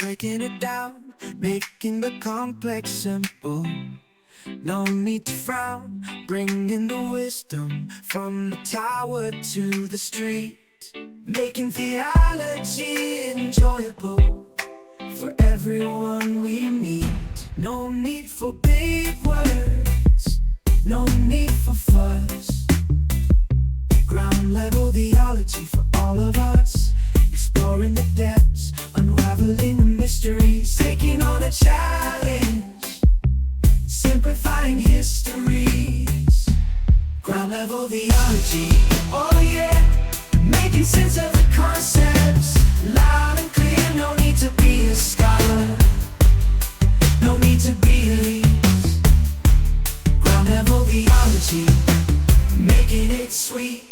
breaking it down, making the complex simple. No need to frown, bringing the wisdom from the tower to the street. Making theology enjoyable for everyone we meet. No need for big words, no need for fuss. Ground level theology for all of us. Exploring the depths, unraveling the mysteries. Taking on a challenge, simplifying histories. Ground level theology, oh yeah. Making sense of the concepts, loud and clear. No need to be a scholar, no need to be elite. Ground level theology, making it sweet.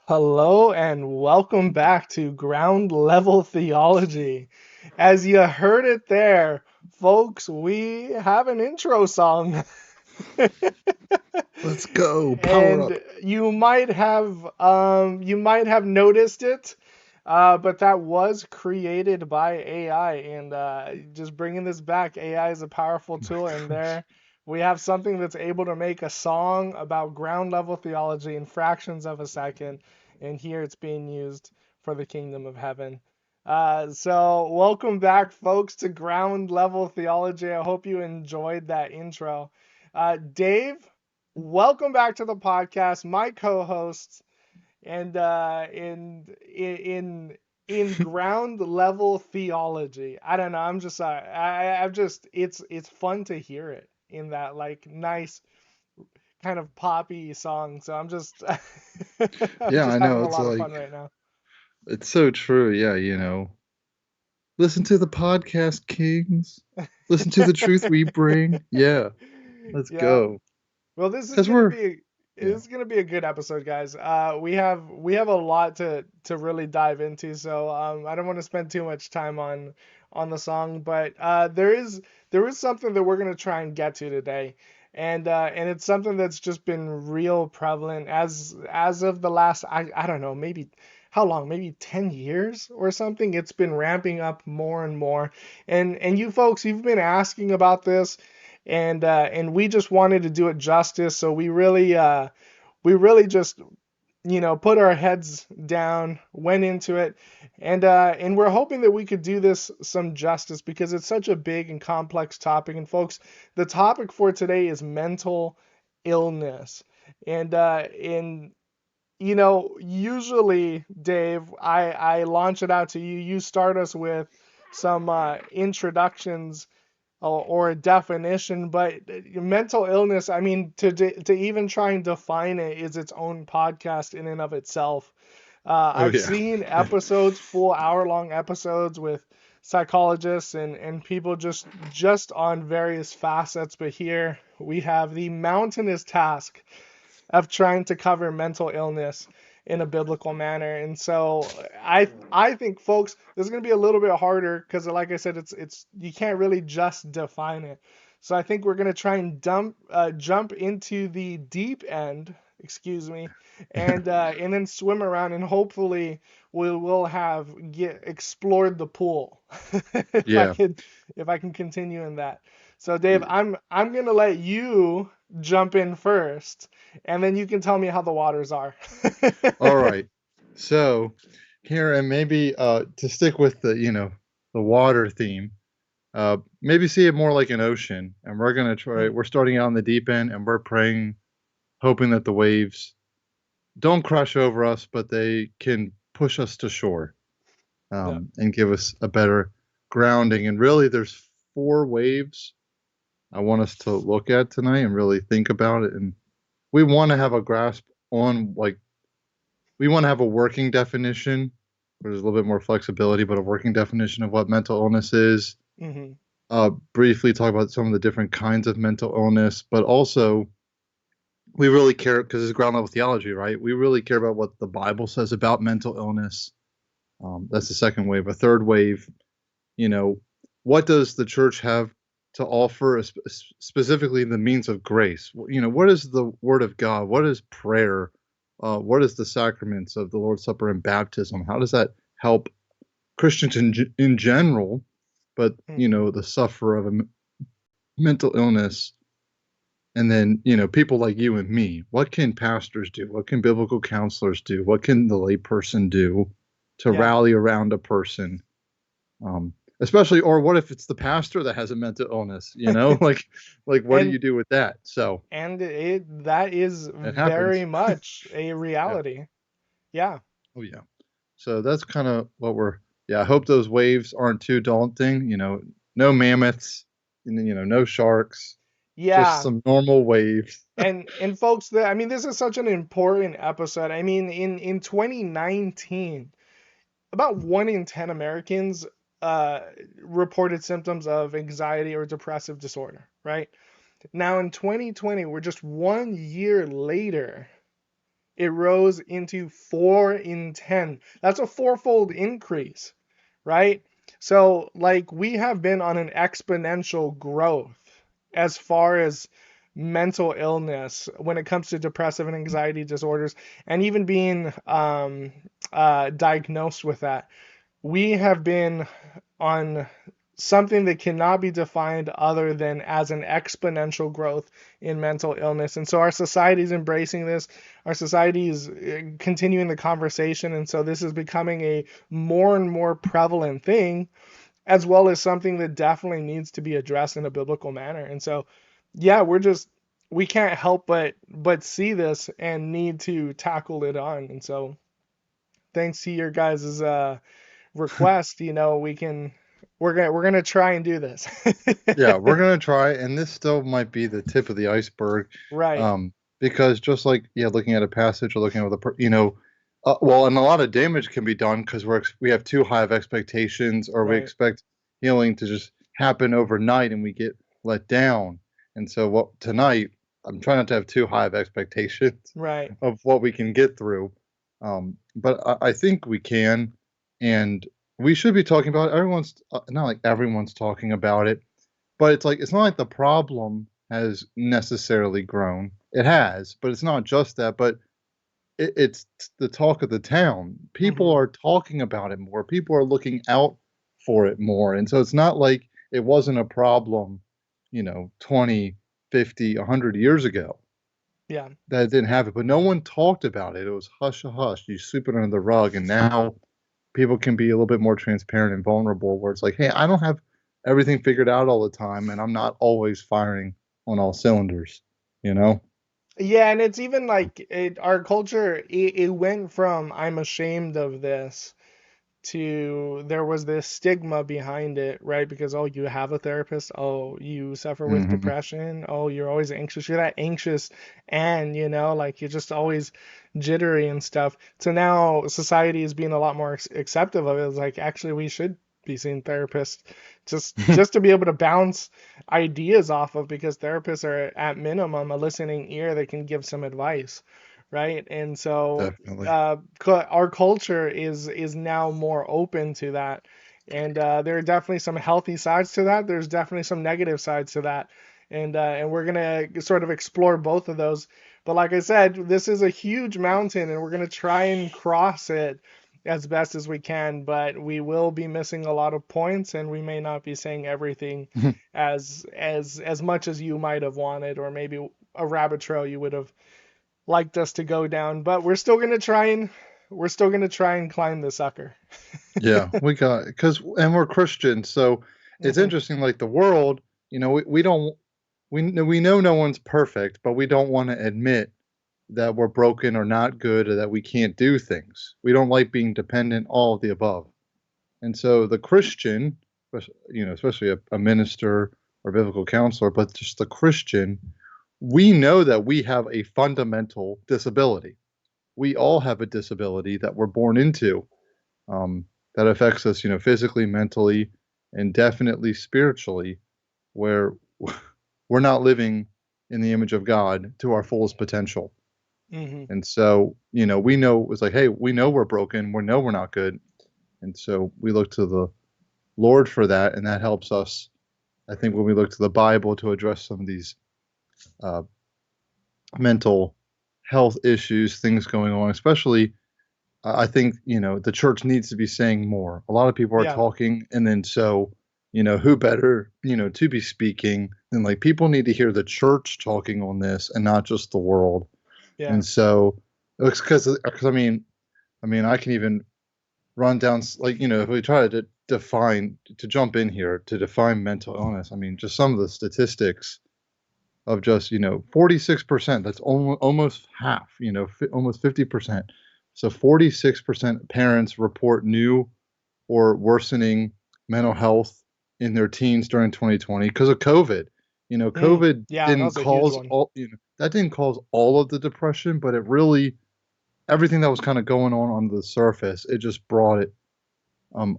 Hello and welcome back to Ground Level Theology. As you heard it there, folks, we have an intro song. Let's go, power up. And you might have noticed it, but that was created by AI. And just bringing this back, AI is a powerful tool, and there we have something that's able to make a song about ground level theology in fractions of a second, and here it's being used for the kingdom of heaven. So welcome back, folks, to Ground Level Theology. I hope you enjoyed that intro. Dave, welcome back to the podcast, my co-host, and in ground level theology. I don't know. I'm just it's fun to hear it in that like nice kind of poppy song. So I'm just I'm Yeah, just I having know. a It's lot of like, fun right now. it's so true. Yeah, listen to the podcast, Kings. Listen to the truth we bring. Yeah, let's Yeah. go. Well, Because we're, yeah, this is gonna be a good episode, guys. We have a lot to really dive into, so I don't want to spend too much time on the song, but there is something that we're gonna try and get to today, and it's something that's just been real prevalent as of the last I don't know, maybe how long, maybe 10 years or something. It's been ramping up more and more, and you folks, you've been asking about this, and we just wanted to do it justice. So we really just put our heads down, went into it, and we're hoping that we could do this some justice because it's such a big and complex topic. And folks, the topic for today is mental illness, and usually, Dave, I launch it out to you. You start us with some introductions or a definition, but mental illness, I mean, to even try and define it is its own podcast in and of itself. oh I've yeah, seen episodes, full hour-long episodes with psychologists and people just on various facets, but here we have the mountainous task of trying to cover mental illness in a biblical manner. And so I think, folks, this is going to be a little bit harder because, like I said, it's you can't really just define it. So I think we're going to try and jump into the deep end, excuse me, and then swim around, and hopefully we'll have explored the pool if I yeah, can if I can continue in that. So Dave, I'm going to let you jump in first, and then you can tell me how the waters are. All right. So here, and maybe to stick with the water theme, maybe see it more like an ocean, and we're gonna try. Hmm. We're starting out on the deep end, and we're praying, hoping that the waves don't crash over us, but they can push us to shore, Yeah. and give us a better grounding. And really, there's four waves I want us to look at tonight and really think about it. And we want to have a grasp on, like, we want to have a working definition where there's a little bit more flexibility, but a working definition of what mental illness is. Hmm. Briefly talk about some of the different kinds of mental illness, but also we really care because it's ground level theology, right? We really care about what the Bible says about mental illness. That's the second wave. A third wave, you know, what does the church have to offer, specifically the means of grace? What is the Word of God? What is prayer? What is the sacraments of the Lord's Supper and baptism? How does that help Christians in general, but Mhm. the sufferer of a mental illness? And then, people like you and me, what can pastors do? What can biblical counselors do? What can the layperson do to Yeah. rally around a person? Um, especially, or what if it's the pastor that has a mental illness? Like what do And you do with that? So that is it very happens. much a Yeah. reality. Yeah. Oh yeah. So that's kind of what we're. Yeah. I hope those waves aren't too daunting. No mammoths. No sharks. Just Yeah. some normal waves. And folks, that I mean, this is such an important episode. I mean, in 2019, about 1 in 10 Americans uh, reported symptoms of anxiety or depressive disorder, right? Now in 2020, we're just 1 year later, it rose into 4 in 10. That's a fourfold increase, right? So, like, we have been on an exponential growth as far as mental illness when it comes to depressive and anxiety disorders, and even being diagnosed with that. We have been on something that cannot be defined other than as an exponential growth in mental illness. And so our society is embracing this. Our society is continuing the conversation. And so this is becoming a more and more prevalent thing, as well as something that definitely needs to be addressed in a biblical manner. And so, yeah, we can't help but see this and need to tackle it on. And so, thanks to your guys' request, we're gonna try and do this. Yeah, we're gonna try, and this still might be the tip of the iceberg, Right, because just like looking at a passage or looking at well, and a lot of damage can be done because we have too high of expectations, or we right, expect healing to just happen overnight, and we get let down. And so, what tonight, I'm trying not to have too high of expectations right. of what we can get through, but I think we can, and we should be talking about it. Everyone's not like everyone's talking about it, but it's not like the problem has necessarily grown. It has, but it's not just that, but it's the talk of the town. People Hmm. are talking about it more. People are looking out for it more. And so it's not like it wasn't a problem, 20, 50, 100 years ago Yeah. that it didn't have it, but no one talked about it. It was hush hush. You sweep it under the rug, and now people can be a little bit more transparent and vulnerable where it's like, hey, I don't have everything figured out all the time, and I'm not always firing on all cylinders, you know? Yeah, and it's even like our culture, it went from I'm ashamed of this to there was this stigma behind it, right? Because, oh, you have a therapist, oh, you suffer with Hmm. depression, oh, you're always anxious, you're that anxious, and like you're just always jittery and stuff. So now society is being a lot more acceptive of it. It's like, actually, we should be seeing therapists just to be able to bounce ideas off of, because therapists are at minimum a listening ear that can give some advice, right? And so Definitely. our culture is now more open to that, and there are definitely some healthy sides to that. There's definitely some negative sides to that, and we're gonna sort of explore both of those. But like I said, this is a huge mountain, and we're gonna try and cross it as best as we can. But we will be missing a lot of points, and we may not be saying everything as much as you might have wanted, or maybe a rabbit trail you would have liked us to go down, but we're still gonna try and climb the sucker. Yeah, and we're Christians, so it's Hmm. interesting. Like the world, we don't, we know no one's perfect, but we don't want to admit that we're broken or not good or that we can't do things. We don't like being dependent, all of the above. And so the Christian, especially a minister or biblical counselor, but just the Christian, we know that we have a fundamental disability. We all have a disability that we're born into, that affects us, physically, mentally, and definitely spiritually, where we're not living in the image of God to our fullest potential. Hmm. And so, we know it's like, hey, we know we're broken, we know we're not good. And so we look to the Lord for that, and that helps us, I think, when we look to the Bible to address some of these uh, mental health issues, things going on, especially I think, the church needs to be saying more. A lot of people are Yeah, talking, and then so, who better, to be speaking than like people need to hear the church talking on this and not just the world. yeah. And so it's because I mean, I can even run down like, if we try to define to jump in here to define mental illness, I mean, just some of the statistics of just 46%, that's almost half, almost 50%. So 46% parents report new or worsening mental health in their teens during 2020 because of COVID. COVID Yeah, that didn't was a huge cause one. all, that didn't cause all of the depression, but it really, everything that was kind of going on the surface, it just brought it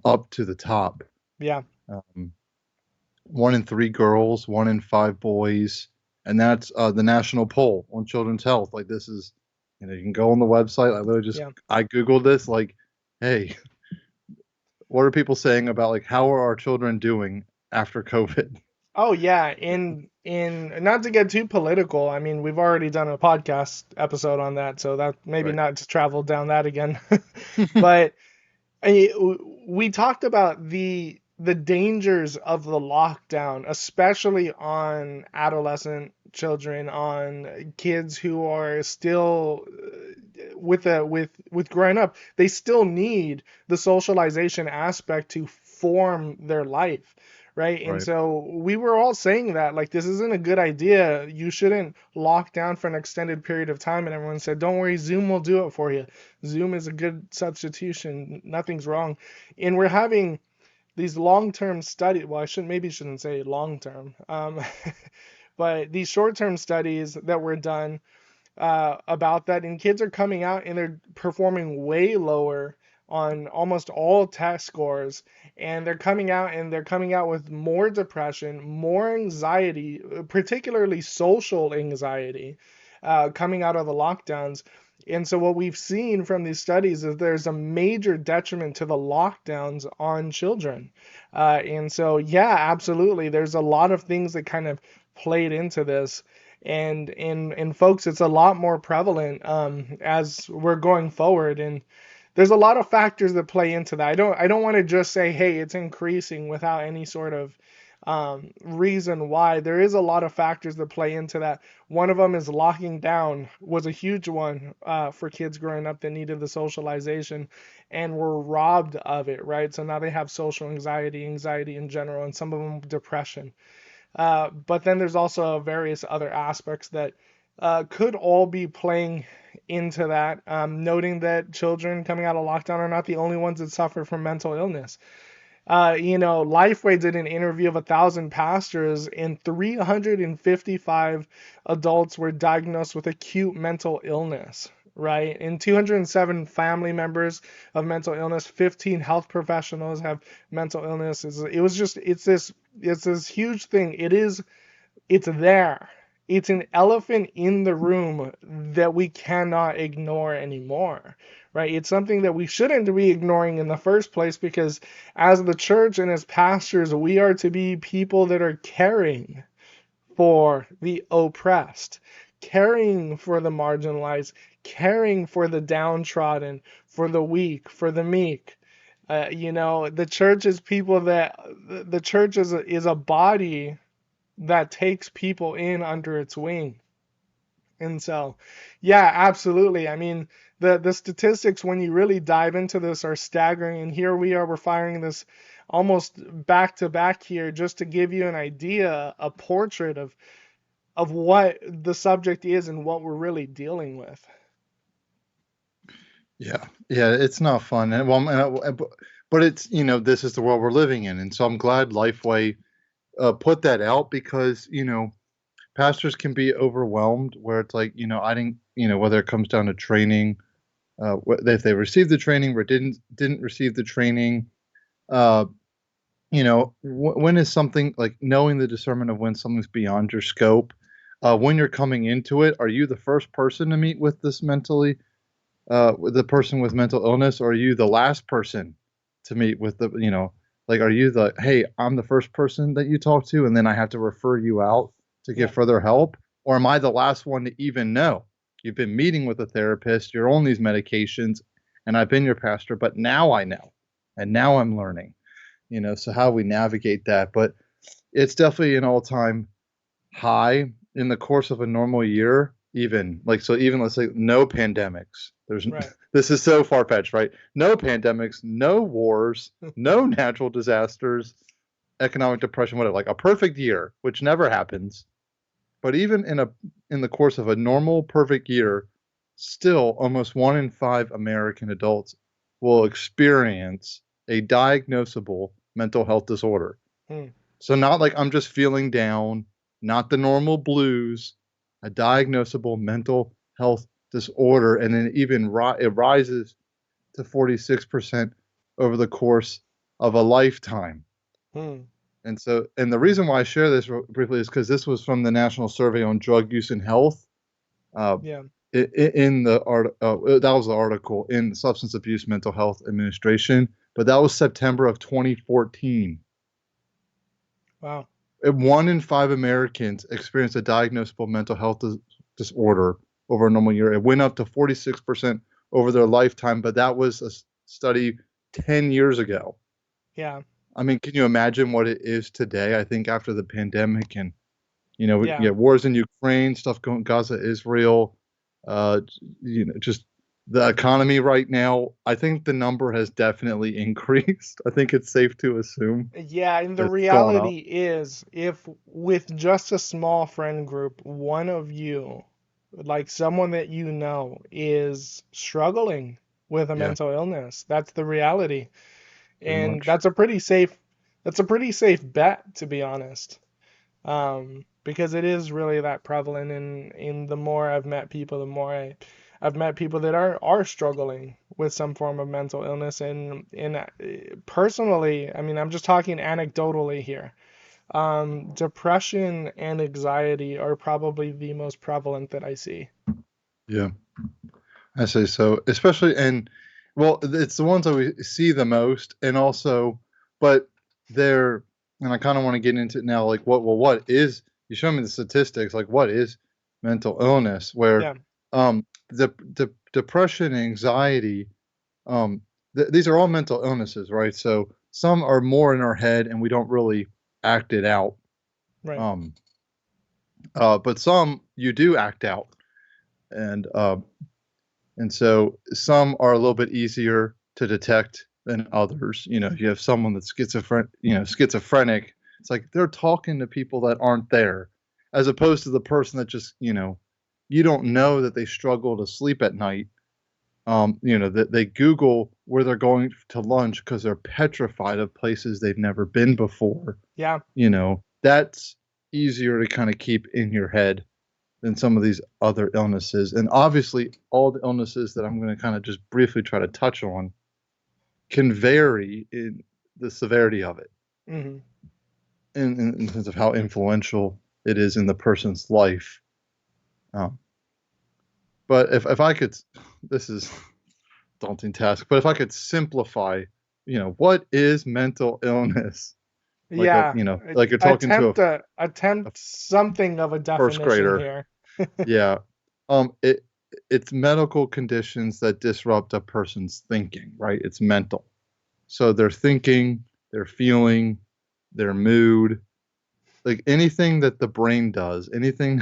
up to the top. Yeah. um, 1 in 3 girls, 1 in 5 boys, and that's the national poll on children's health. Like, this is, you can go on the website. I literally just Yeah. I googled this. Like, hey, what are people saying about like how are our children doing after COVID? Oh yeah, in not to get too political, I mean we've already done a podcast episode on that, so that maybe Right. not to travel down that again. But we talked about the dangers of the lockdown, especially on adolescent children, on kids who are still with growing up. They still need the socialization aspect to form their life, right? And Right. so we were all saying that like this isn't a good idea. You shouldn't lock down for an extended period of time. And everyone said, "Don't worry, Zoom will do it for you. Zoom is a good substitution. Nothing's wrong." And we're having these long-term studies. Well, maybe shouldn't say long-term, but these short-term studies that were done about that, and kids are coming out and they're performing way lower on almost all test scores, and they're coming out with more depression, more anxiety, particularly social anxiety, coming out of the lockdowns. And so what we've seen from these studies is there's a major detriment to the lockdowns on children. And so yeah, absolutely, there's a lot of things that kind of played into this. And in folks, it's a lot more prevalent as we're going forward. And there's a lot of factors that play into that. I don't want to just say, hey, it's increasing without any sort of reason why. There is a lot of factors that play into that. One of them is locking down was a huge one for kids growing up that needed the socialization and were robbed of it, right? So now they have social anxiety, anxiety in general, and some of them depression. But then there's also various other aspects that could all be playing into that, noting that children coming out of lockdown are not the only ones that suffer from mental illness. Lifeway did an interview of 1,000 pastors, and 355 adults were diagnosed with acute mental illness, right? And 207 family members of mental illness, 15 health professionals have mental illness. It's this huge thing. It's there. It's an elephant in the room that we cannot ignore anymore, right? It's something that we shouldn't be ignoring in the first place, because as the church and as pastors, we are to be people that are caring for the oppressed, caring for the marginalized, caring for the downtrodden, for the weak, for the meek. The church is people that the church is a body that takes people in under its wing. And so, yeah, absolutely. I mean, the statistics when you really dive into this are staggering. And here we are, we're firing this almost back to back here just to give you an idea, a portrait of what the subject is and what we're really dealing with. Yeah. Yeah, it's not fun. And well, but it's, this is the world we're living in. And so I'm glad Lifeway put that out because, pastors can be overwhelmed where it's like, I didn't, whether it comes down to training, if they received the training or didn't receive the training, uh, when is something like knowing the discernment of when something's beyond your scope. when you're coming into it, are you the first person to meet with this with the person with mental illness, or are you the last person to meet with like, are you hey, I'm the first person that you talk to, and then I have to refer you out to get Yeah. further help? Or am I the last one to even know? You've been meeting with a therapist, you're on these medications, and I've been your pastor, but now I know, and now I'm learning, so how we navigate that. But it's definitely an all-time high in the course of a normal year, even like, so even let's say no pandemics. Right. This is so far-fetched, right? No pandemics, no wars, no natural disasters, economic depression, whatever, like a perfect year, which never happens. But even in the course of a normal perfect year, still almost 1 in 5 American adults will experience a diagnosable mental health disorder. Hmm. So not like I'm just feeling down, not the normal blues, a diagnosable mental health disorder, and then it rises to 46% over the course of a lifetime. Hmm. And the reason why I share this briefly is because this was from the National Survey on Drug Use and Health. Uh, Yeah. in the art, that was the article in Substance Abuse Mental Health Administration, but that was September of 2014. Wow. 1 in 5 Americans experience a diagnosable mental health disorder over a normal year. It went up to 46% over their lifetime, but that was a study 10 years ago. Yeah. I mean, can you imagine what it is today? I think after the pandemic and, Yeah. wars in Ukraine, stuff going Gaza, Israel, uh, just the economy right now, I think the number has definitely increased. I think it's safe to assume Yeah, and the it's gone up. reality is, if with just a small friend group, one of you, like someone that you know, is struggling with a Yeah, mental illness, that's the reality. pretty And much. that's a pretty safe bet, to be honest. Because it is really that prevalent, and the more I've met people, the more I've met people that are struggling with some form of mental illness, and personally, I mean, I'm just talking anecdotally here. Depression and anxiety are probably the most prevalent that I see. Yeah. I say so, especially and well, it's the ones that we see the most, and also, but they're and I kind of want to get into it now. Like, what is? You show me the statistics. Like, what is mental illness? Where, Yeah, the depression, anxiety, um, these are all mental illnesses, right? So some are more in our head, and we don't really act it out. right. Um, but some you do act out, and so some are a little bit easier to detect than others. You have someone that's schizophrenic. It's like they're talking to people that aren't there, as opposed to the person that just, you don't know that they struggle to sleep at night. That they Google where they're going to lunch because they're petrified of places they've never been before. Yeah, That's easier to kind of keep in your head than some of these other illnesses. And obviously, all the illnesses that I'm going to kind of just briefly try to touch on can vary in the severity of it, hmm, in terms of how influential it is in the person's life. Um, but if I could, this is a daunting task, but if I could simplify, what is mental illness? yeah. Like you're talking to a Attempt something of a first definition grader. here. Yeah. It's medical conditions that disrupt a person's thinking, right? It's mental. So their thinking, their feeling, their mood, like anything that the brain does, anything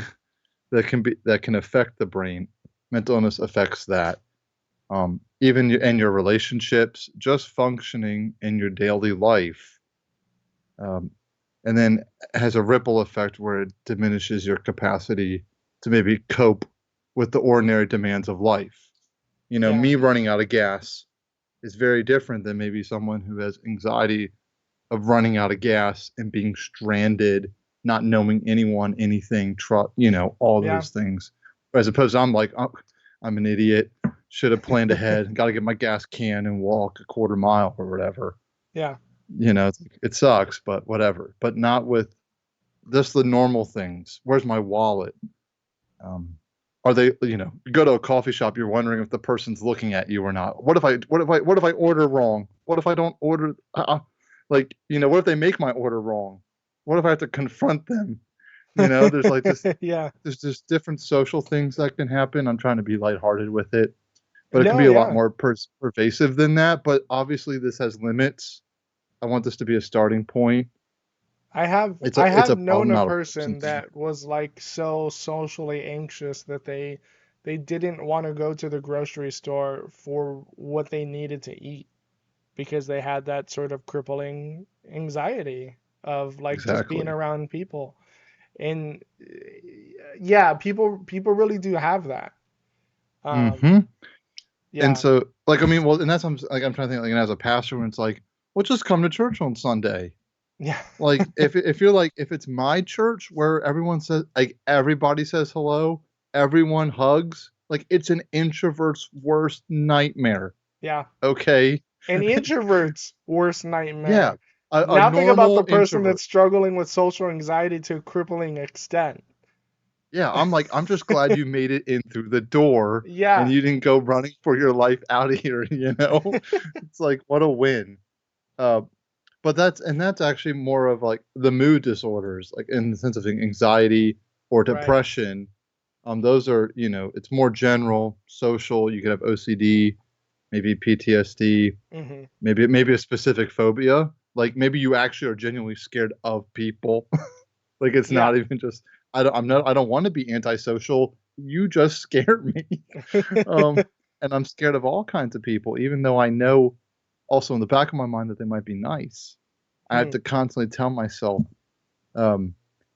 that can affect the brain, mental illness affects that. Even your relationships, just functioning in your daily life, um, and then has a ripple effect where it diminishes your capacity to maybe cope with the ordinary demands of life. Yeah, Me running out of gas is very different than maybe someone who has anxiety of running out of gas and being stranded, not knowing anyone, anything, all yeah, those things. As opposed to I'm like, oh, I'm an idiot, should have planned ahead, got to get my gas can and walk a quarter mile or whatever. yeah. It sucks, but whatever. But not with just the normal things. Where's my wallet? Um, are they, you go to a coffee shop, you're wondering if the person's looking at you or not. What if I order wrong? What if I don't order, what if they make my order wrong? What if I have to confront them? There's like this, Yeah. there's just different social things that can happen. I'm trying to be lighthearted with it, but it can No, be a lot yeah. more pervasive than that. But obviously, this has limits. I want this to be a starting point. I have I It's have a known problem, a not a person person thing. that was like so socially anxious that they didn't want to go to the grocery store for what they needed to eat because they had that sort of crippling anxiety of like just being Exactly. around people. And yeah, people really do have that. Um, Hmm. And yeah. so, like, I mean, well, and that's I'm trying to think, like, and as a pastor, when it's like, well, just come to church on Sunday. Yeah. Like, if you're like, if it's my church where everyone says, like, everybody says hello, everyone hugs, like, it's an introvert's worst nightmare. Yeah. Okay. An introvert's worst Yeah. nightmare. A Nothing about the normal person introvert. that's struggling with social anxiety to a crippling extent. Yeah. I'm just glad you made it in through the door and Yeah. you didn't go running for your life out of here. It's like, what a win. Uh, but that's actually more of like the mood disorders, like in the sense of anxiety or Right. depression. Those are, it's more general, social. You could have OCD, maybe PTSD, Hmm. maybe a specific phobia. Like maybe you actually are genuinely scared of people. Like it's Yeah. not even just I don't want to be antisocial. You just scared me. Um, and I'm scared of all kinds of people, even though I know also in the back of my mind that they might be nice. I have Hmm. to constantly tell myself, um,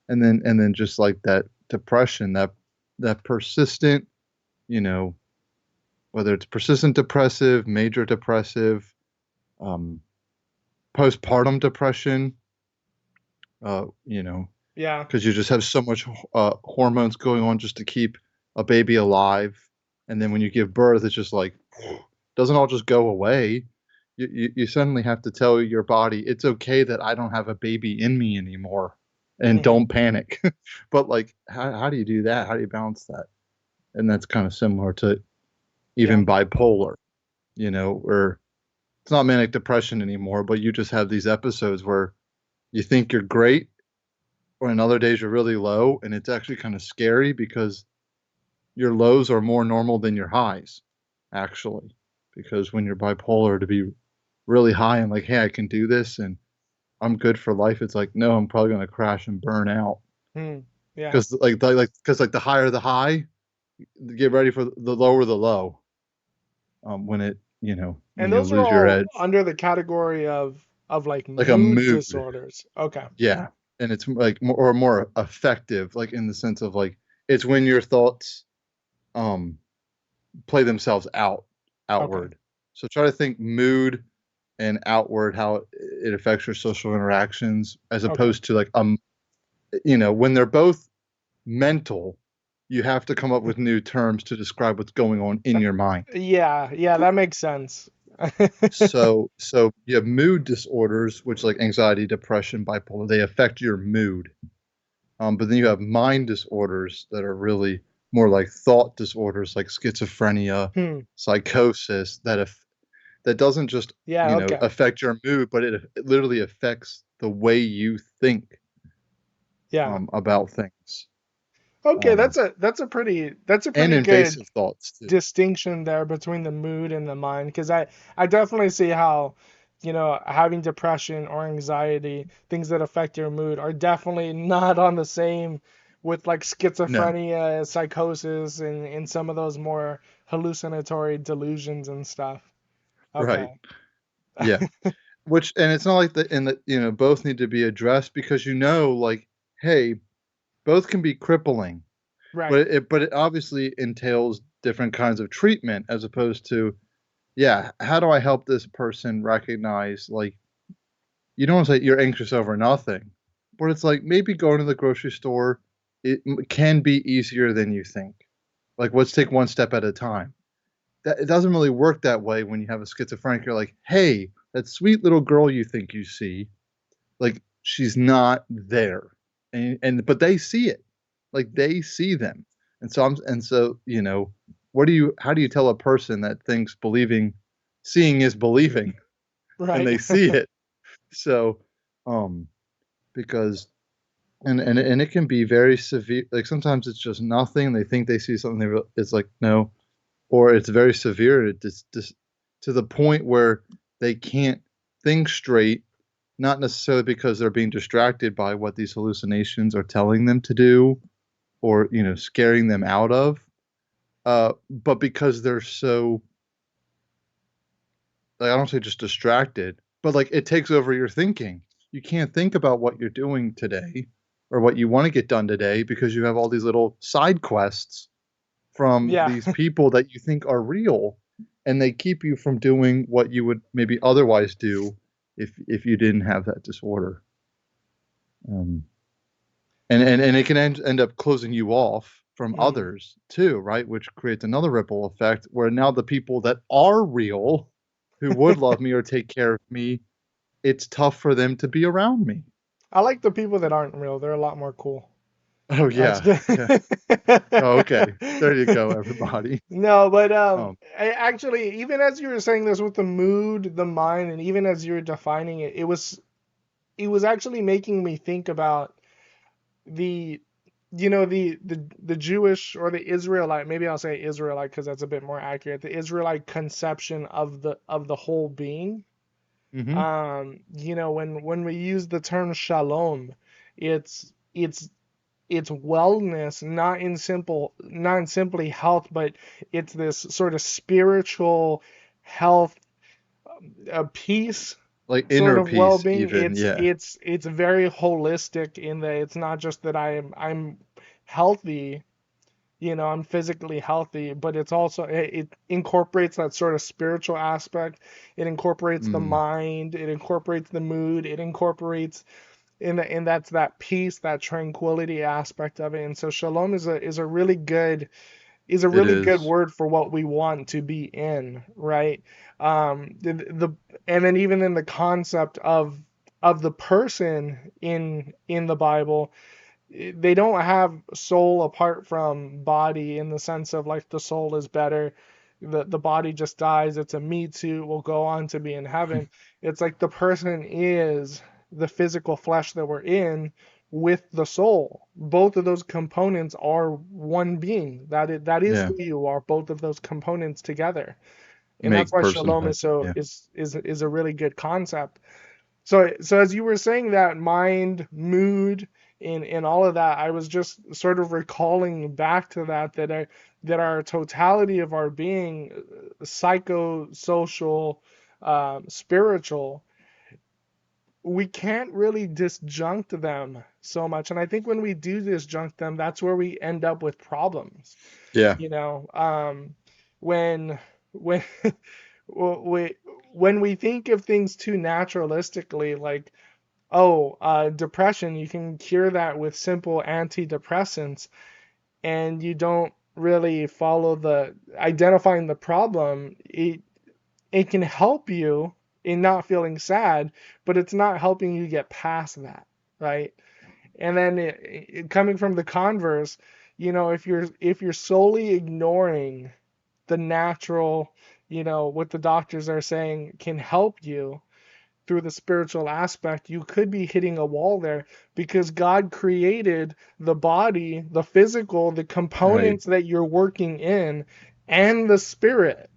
and then just like that depression, that persistent, you know, whether it's persistent depressive, major depressive, um, postpartum depression, uh, you know, Yeah. because you just have so much hormones going on just to keep a baby alive, and then when you give birth, it's just like doesn't all just go away. You suddenly have to tell your body it's okay that I don't have a baby in me anymore, and Hmm. don't panic. But like, how do you do that? How do you balance that? And that's kind of similar to Yeah. even bipolar, where it's not manic depression anymore, but you just have these episodes where you think you're great, or in other days you're really low, and it's actually kind of scary because your lows are more normal than your highs, actually. Because when you're bipolar, to be really high and like, hey, I can do this and I'm good for life, it's like, no, I'm probably gonna crash and burn out. Hmm. Yeah. Because the higher the high, get ready for the lower the low. When when And you those are lose your all edge, under the category of like like a mood mood. disorders. Okay. Yeah, and it's like more effective, like in the sense of like it's when your thoughts um play themselves Okay. outward. So try to think mood and outward, how it affects your social interactions, as Okay. opposed to like when they're both mental, you have to come up with new terms to describe what's going on in your mind. Yeah. Yeah. That makes sense. So you have mood disorders, which like anxiety, depression, bipolar, they affect your mood. But then you have mind disorders that are really more like thought disorders, like schizophrenia, Hmm. psychosis, that doesn't just Yeah. Okay. affect your mood, but it literally affects the way you think Yeah. about things, Okay. um, That's a and pretty good invasive thoughts too. distinction there between the mood and the mind because I definitely see how having depression or anxiety, things that affect your mood, are definitely not on the same with like No, schizophrenia, psychosis, and some of those more hallucinatory delusions and stuff. right? Okay. Yeah, which and it's not like both need to be addressed because like, hey, both can be crippling, Right. but it obviously entails different kinds of treatment as opposed to, yeah, how do I help this person recognize, like, you don't want to say you're anxious over nothing, but it's like maybe going to the grocery store, can be easier than you think. Like, let's take one step at a time. That it doesn't really work that way when you have a schizophrenic. You're like, hey, that sweet little girl you think you see, like she's not there. and but they see it, like they see them. And so how do you tell a person that thinks seeing is believing, and Right. they see it? So, um, because and it can be very severe. Like sometimes it's just nothing. They think they see something. It's like no, or it's very severe. It's just to the point where they can't think straight. Not necessarily because they're being distracted by what these hallucinations are telling them to do, or scaring them out of, but because they're so, like, I don't say just distracted, but like it takes over your thinking. You can't think about what you're doing today or what you want to get done today because you have all these little side quests from Yeah. these people that you think are real, and they keep you from doing what you would maybe otherwise do if you didn't have that disorder. Um, and it can end up closing you off from Mm. others too, right? Which creates another ripple effect where now the people that are real, who would love me or take care of me, it's tough for them to be around me. I like the people that aren't real. They're a lot more cool. Oh That's yeah, yeah. Oh, okay. There you go, everybody. No, but Um, actually, even as you were saying this with the mood, the mind, and even as you were defining it, it was actually making me think about the the Jewish or the Israelite, maybe I'll say Israelite because that's a bit more accurate, the Israelite conception of the whole being. hmm When we use the term shalom, it's it's wellness, not in simply health, but it's this sort of spiritual health, a peace like sort inner of peace, well-being. even. it's Yeah, it's it's very holistic in that it's not just that I'm healthy, I'm physically healthy, but it's also it incorporates that sort of spiritual aspect. It incorporates the mm, mind, it incorporates the mood, it incorporates and that's that peace, that tranquility aspect of it. And so shalom is a it really good is. word for what we want to be in, right? The and then even in the concept of the person in the Bible, they don't have soul apart from body in the sense of like the soul is better. The body just dies. It's a meat suit. Will go on to be in heaven. It's like the person is the physical flesh that we're in with the soul. Both of those components are one being. That is Yeah, who you are. Both of those components together, and that's make why shalom personhood. is so Yeah, is a really good concept. So as you were saying that mind, mood, and all of that, I was just sort of recalling back to that our totality of our being, psychosocial, spiritual, we can't really disjunct them so much. And I think when we do disjunct them, that's where we end up with problems. yeah, You know, when when we when we think of things too naturalistically, like, oh, depression, you can cure that with simple antidepressants, and you don't really follow the identifying the problem. It can help you in not feeling sad, but it's not helping you get past that, right? And then coming from the converse, if you're solely ignoring the natural, what the doctors are saying can help you through the spiritual aspect, you could be hitting a wall there because God created the body, the physical, the right. components that you're working in, and the spirit.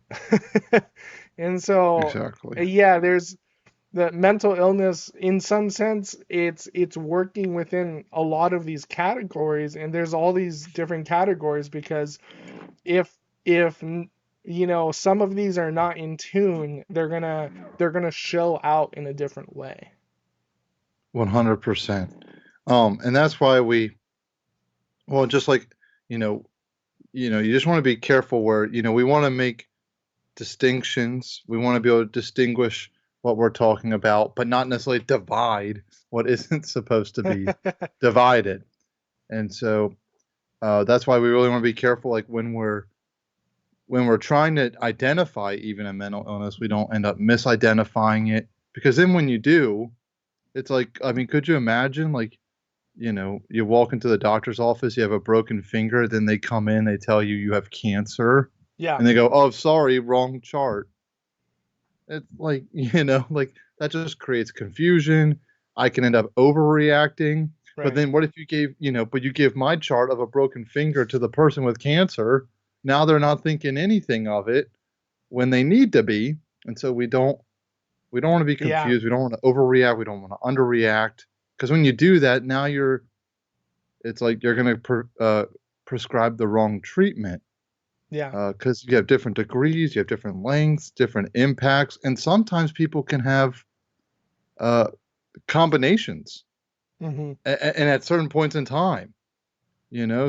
And so, Exactly. yeah, there's the mental illness in some sense it's working within a lot of these categories, and there's all these different categories because if some of these are not in tune, they're gonna show out in a different way. 100%. And that's why well, just like, you know, you just want to be careful where, we want to make distinctions. We want to be able to distinguish what we're talking about, but not necessarily divide what isn't supposed to be divided. And so that's why we really want to be careful, like when we're trying to identify even a mental illness, we don't end up misidentifying it, because then when you do, it's like, I mean, could you imagine, like, you walk into the doctor's office, you have a broken finger, then they come in, they tell you have cancer, Yeah. and they go, "Oh, sorry, wrong chart." It's like, like that just creates confusion. I can end up overreacting. But Right. then what if you but you give my chart of a broken finger to the person with cancer? Now they're not thinking anything of it when they need to be. And so we don't want to be Yeah. confused. We don't want to overreact. We don't want to underreact. Because when you do that, now it's like you're going to prescribe the wrong treatment Yeah. because you have different degrees, you have different lengths, different impacts, and sometimes people can have uh, combinations, Hmm. and at certain points in time,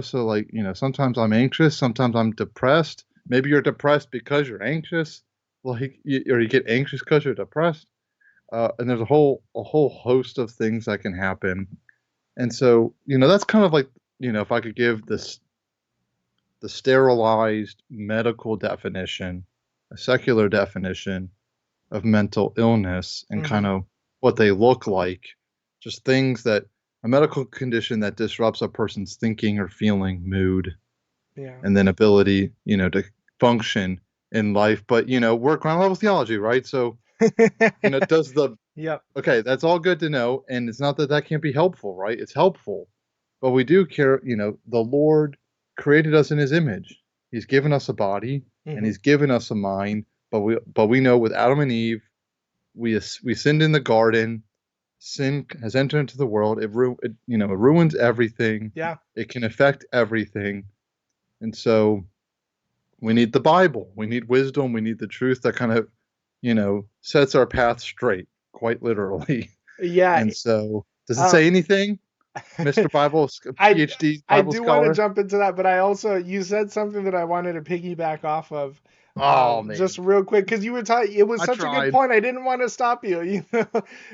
So like, sometimes I'm anxious, sometimes I'm depressed. Maybe you're depressed because you're anxious, or you get anxious because you're depressed. And there's a whole host of things that can happen. And so, that's kind of like, if I could give the sterilized medical definition, a secular definition of mental illness and kind Hmm. of what they look like, just things that a medical condition that disrupts a person's thinking or feeling, mood, Yeah. and then ability, to function in life. But, we're ground level theology, right? So, does the Yep. okay, that's all good to know. And it's not that that can't be helpful, right? It's helpful. But we do care, the Lord created us in his image. He's given us a body and Hmm. he's given us a mind. But we know with Adam and Eve, we sinned in the garden. Sin has entered into the world. It ruins everything. Yeah. It can affect everything. And so we need the Bible. We need wisdom. We need the truth that kind of, sets our path straight, quite literally. Yeah. And so, does it say Um, anything, Mr. Bible, I PhD I Bible do want to scholar? jump into that, but I also you said something that I wanted to piggyback off of, Oh just man, real quick because you were talking. It was I such a good tried. point. I didn't want to stop you.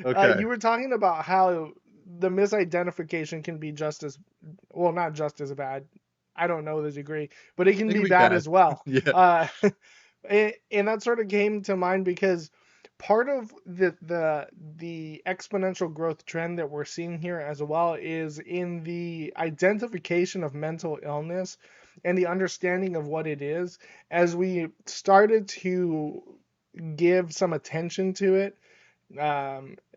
Okay, You were talking about how the misidentification can be just as well, not just as bad. I don't know the degree, but it can it can be be bad bad. as well. Yeah. And that sort of came to mind because part of the exponential growth trend that we're seeing here as well is in the identification of mental illness and the understanding of what it is as we started to give some attention to it,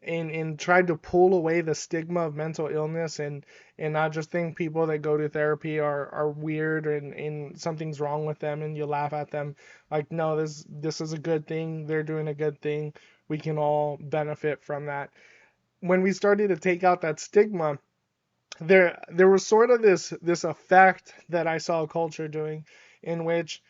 and tried to pull away the stigma of mental illness, and not just think people that go to therapy are weird, and something's wrong with them and you laugh at them. Like, no, this is a good thing. They're doing a good thing. We can all benefit from that. When we started to take out that stigma, there was sort of this effect that I saw culture doing, in which,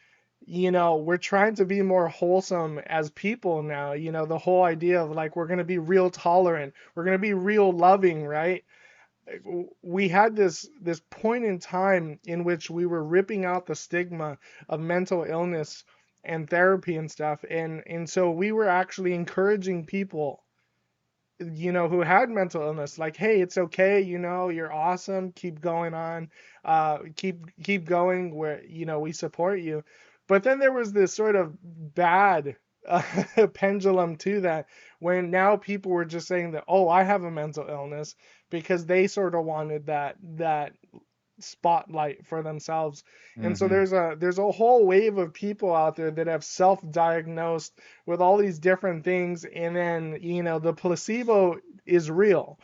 we're trying to be more wholesome as people now. The whole idea of, like, we're going to be real tolerant, we're going to be real loving, right? We had this point in time in which we were ripping out the stigma of mental illness and therapy and stuff, and so we were actually encouraging people, who had mental illness, like, hey, it's okay, you're awesome, keep going on, keep going, where, we support you. But then there was this sort of bad pendulum to that, when now people were just saying that, oh, I have a mental illness, because they sort of wanted that spotlight for themselves. And so Hmm. there's a whole wave of people out there that have self-diagnosed with all these different things, and then, the placebo is real.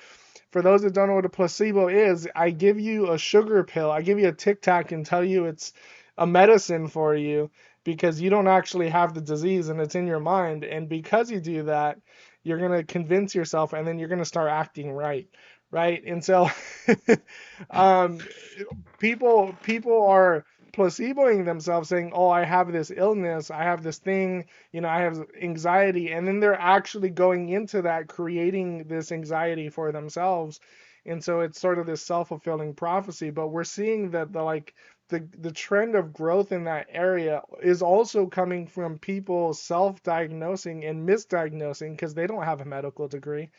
For those that don't know what a placebo is, I give you a sugar pill, I give you a Tic Tac and tell you it's a medicine for you, because you don't actually have the disease and it's in your mind. And because you do that, you're going to convince yourself, and then you're going to start acting right. Right. And so um, people are placeboing themselves, saying, oh, I have this illness, I have this thing, I have anxiety, and then they're actually going into that, creating this anxiety for themselves. And so it's sort of this self-fulfilling prophecy. But we're seeing that the trend of growth in that area is also coming from people self-diagnosing and misdiagnosing because they don't have a medical degree,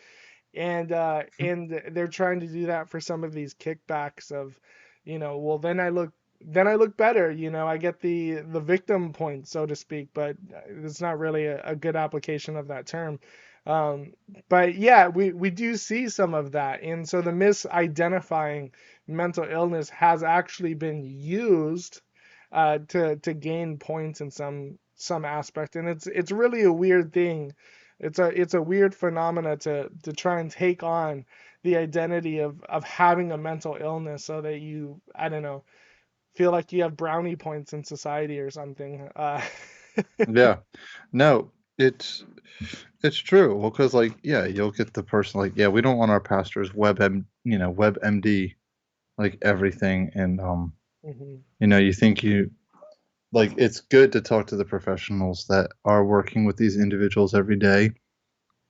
and they're trying to do that for some of these kickbacks of, well, then I look better, I get the victim point, so to speak, but it's not really a good application of that term. Um, but yeah, we do see some of that. And so the misidentifying mental illness has actually been used to gain points in some aspect. And it's really a weird thing. It's a weird phenomena to try and take on the identity of having a mental illness so that you, I don't know, feel like you have brownie points in society or something. Yeah. No, it's true. Well, because like, yeah, you'll get the person like, yeah, we don't want our pastors WebMD like everything, and Mhm. you think like it's good to talk to the professionals that are working with these individuals every day,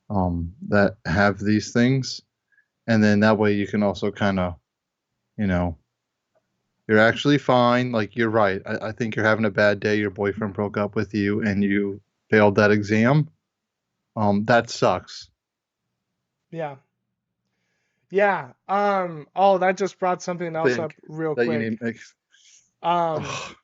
that have these things, and then that way you can also kind of, you know, you're actually fine. Like you're right. I think you're having a bad day. Your boyfriend broke up with you, and you failed that exam. That sucks. Yeah. Yeah. Oh, that just brought something else up Think real that you quick. need. Like, Um, ugh,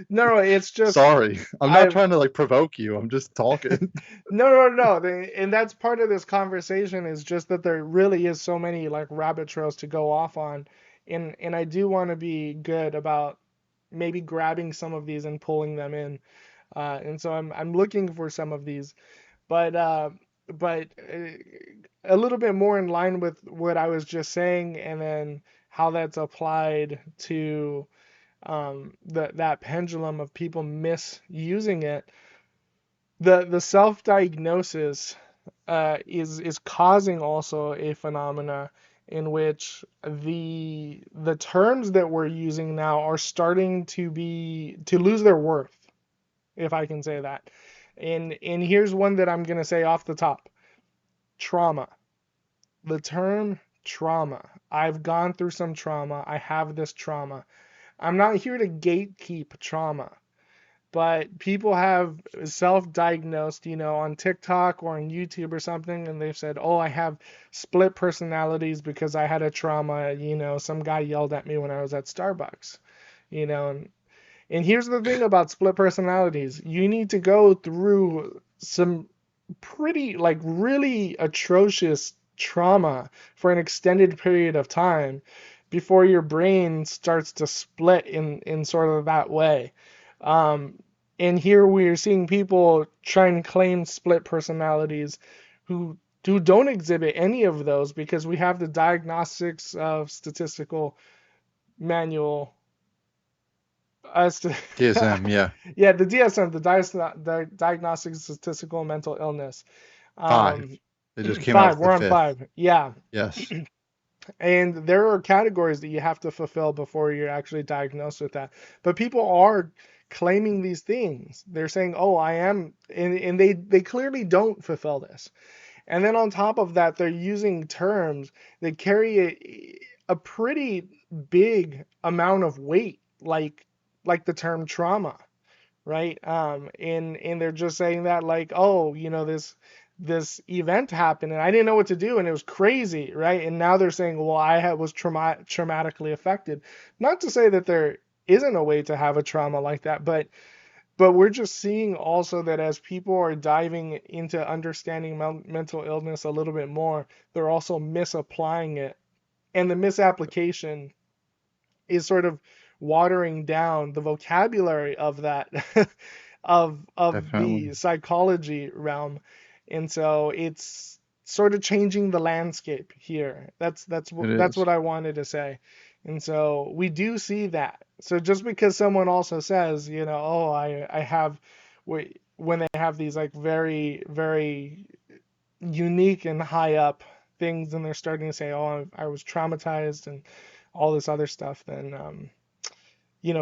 no, it's just sorry, I'm not I've trying to like provoke you. I'm just talking. no. And that's part of this conversation is just that there really is so many like rabbit trails to go off on, and I do want to be good about maybe grabbing some of these and pulling them in. And so I'm looking for some of these, but a little bit more in line with what I was just saying, and then how that's applied to that pendulum of people misusing it. The self-diagnosis is causing also a phenomena in which the terms that we're using now are starting to lose their worth, if I can say that. And here's one that I'm gonna say off the top: trauma. The term trauma. I've gone through some trauma. I have this trauma. I'm not here to gatekeep trauma, but people have self-diagnosed, on TikTok or on YouTube or something, and they've said, "Oh, I have split personalities because I had a trauma." Some guy yelled at me when I was at Starbucks. And here's the thing about split personalities: you need to go through some pretty, like, really atrocious trauma for an extended period of time before your brain starts to split in sort of that way. Um, and here we are seeing people try and claim split personalities who don't exhibit any of those, because we have the Diagnostics of Statistical Manual as to DSM, yeah, yeah, the DSM, the Diagnostic Statistical Mental Illness. 5. Um, It just came out five. with the We're on 5th. five. Yeah, Yes, and there are categories that you have to fulfill before you're actually diagnosed with that. But people are claiming these things. They're saying, "Oh, I am," and they clearly don't fulfill this. And then on top of that, they're using terms that carry a pretty big amount of weight, like the term trauma, right? And they're just saying that, like, "Oh, this event happened and I didn't know what to do and it was crazy," right? And now they're saying, "Well, was traumatically affected." Not to say that there isn't a way to have a trauma like that, but we're just seeing also that as people are diving into understanding mental illness a little bit more, they're also misapplying it. And the misapplication is sort of watering down the vocabulary of that of definitely. the psychology realm. And so it's sort of changing the landscape here. It That's is. what I wanted to say. And so we do see that. So just because someone also says, "Oh, I have," when they have these like very, very unique and high up things, and they're starting to say, "Oh, I was traumatized," and all this other stuff, then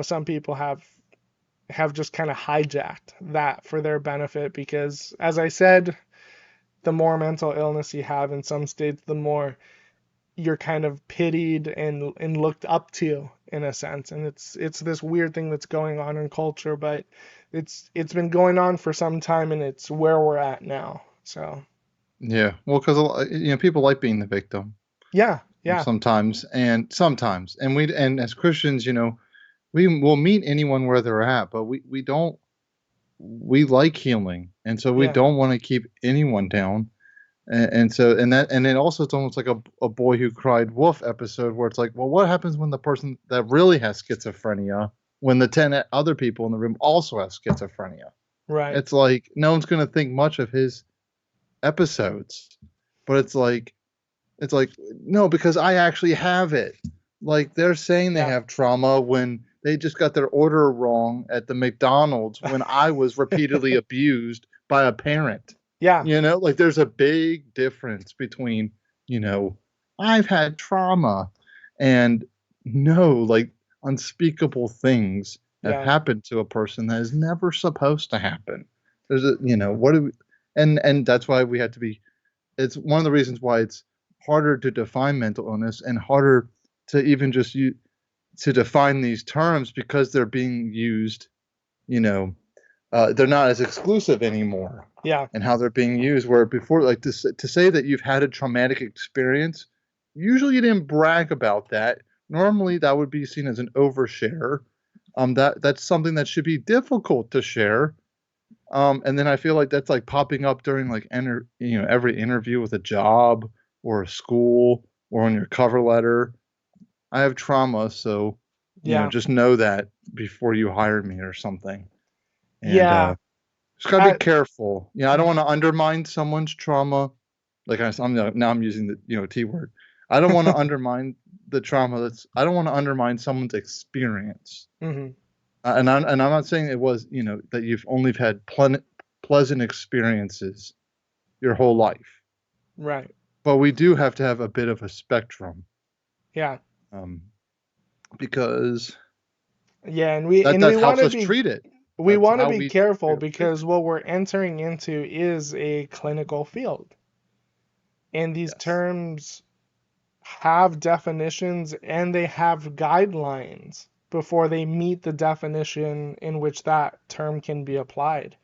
some people have just kind of hijacked that for their benefit, because, as I said, the more mental illness you have in some states, the more you're kind of pitied and looked up to, in a sense. And it's this weird thing that's going on in culture, but it's been going on for some time, and it's where we're at now. So Yeah. Well, because people like being the victim, yeah, yeah, sometimes, and as Christians, we will meet anyone where they're at, but we don't we like healing, and so we Yeah. don't want to keep anyone down. And then also it's almost like a boy who cried wolf episode where it's like, well, what happens when the person that really has schizophrenia, when the 10 other people in the room also have schizophrenia? Right. It's like no one's going to think much of his episodes, but it's like no, because I actually have it. Like they're saying they Yeah. have trauma when they just got their order wrong at the McDonald's when I was repeatedly abused by a parent. Yeah. Like there's a big difference between, you know, I've had trauma and no, like unspeakable things have Yeah. happened to a person that is never supposed to happen. There's a, what do we, and that's why we have to be, it's one of the reasons why it's harder to define mental illness and harder to even just to define these terms because they're being used, you know, they're not as exclusive anymore. Yeah. And how they're being used. Where before, like to say that you've had a traumatic experience, usually you didn't brag about that. Normally, that would be seen as an overshare. That's something that should be difficult to share. And then I feel like that's like popping up during like every interview with a job or a school or on your cover letter. I have trauma, so Yeah. just know that before you hire me or something. And Yeah. just gotta be I, careful. I don't want to undermine someone's trauma. Like now I'm using the T word. I don't want to undermine the trauma. I don't want to undermine someone's experience. mhm. And I'm not saying it was that you've only had pleasant experiences your whole life, Right. but we do have to have a bit of a spectrum, Yeah. um, because Yeah, and we that want helps to us be treat it. we That's want to how be we careful treat because treatment. what we're entering into is a clinical field. And these Yes. terms have definitions and they have guidelines before they meet the definition in which that term can be applied.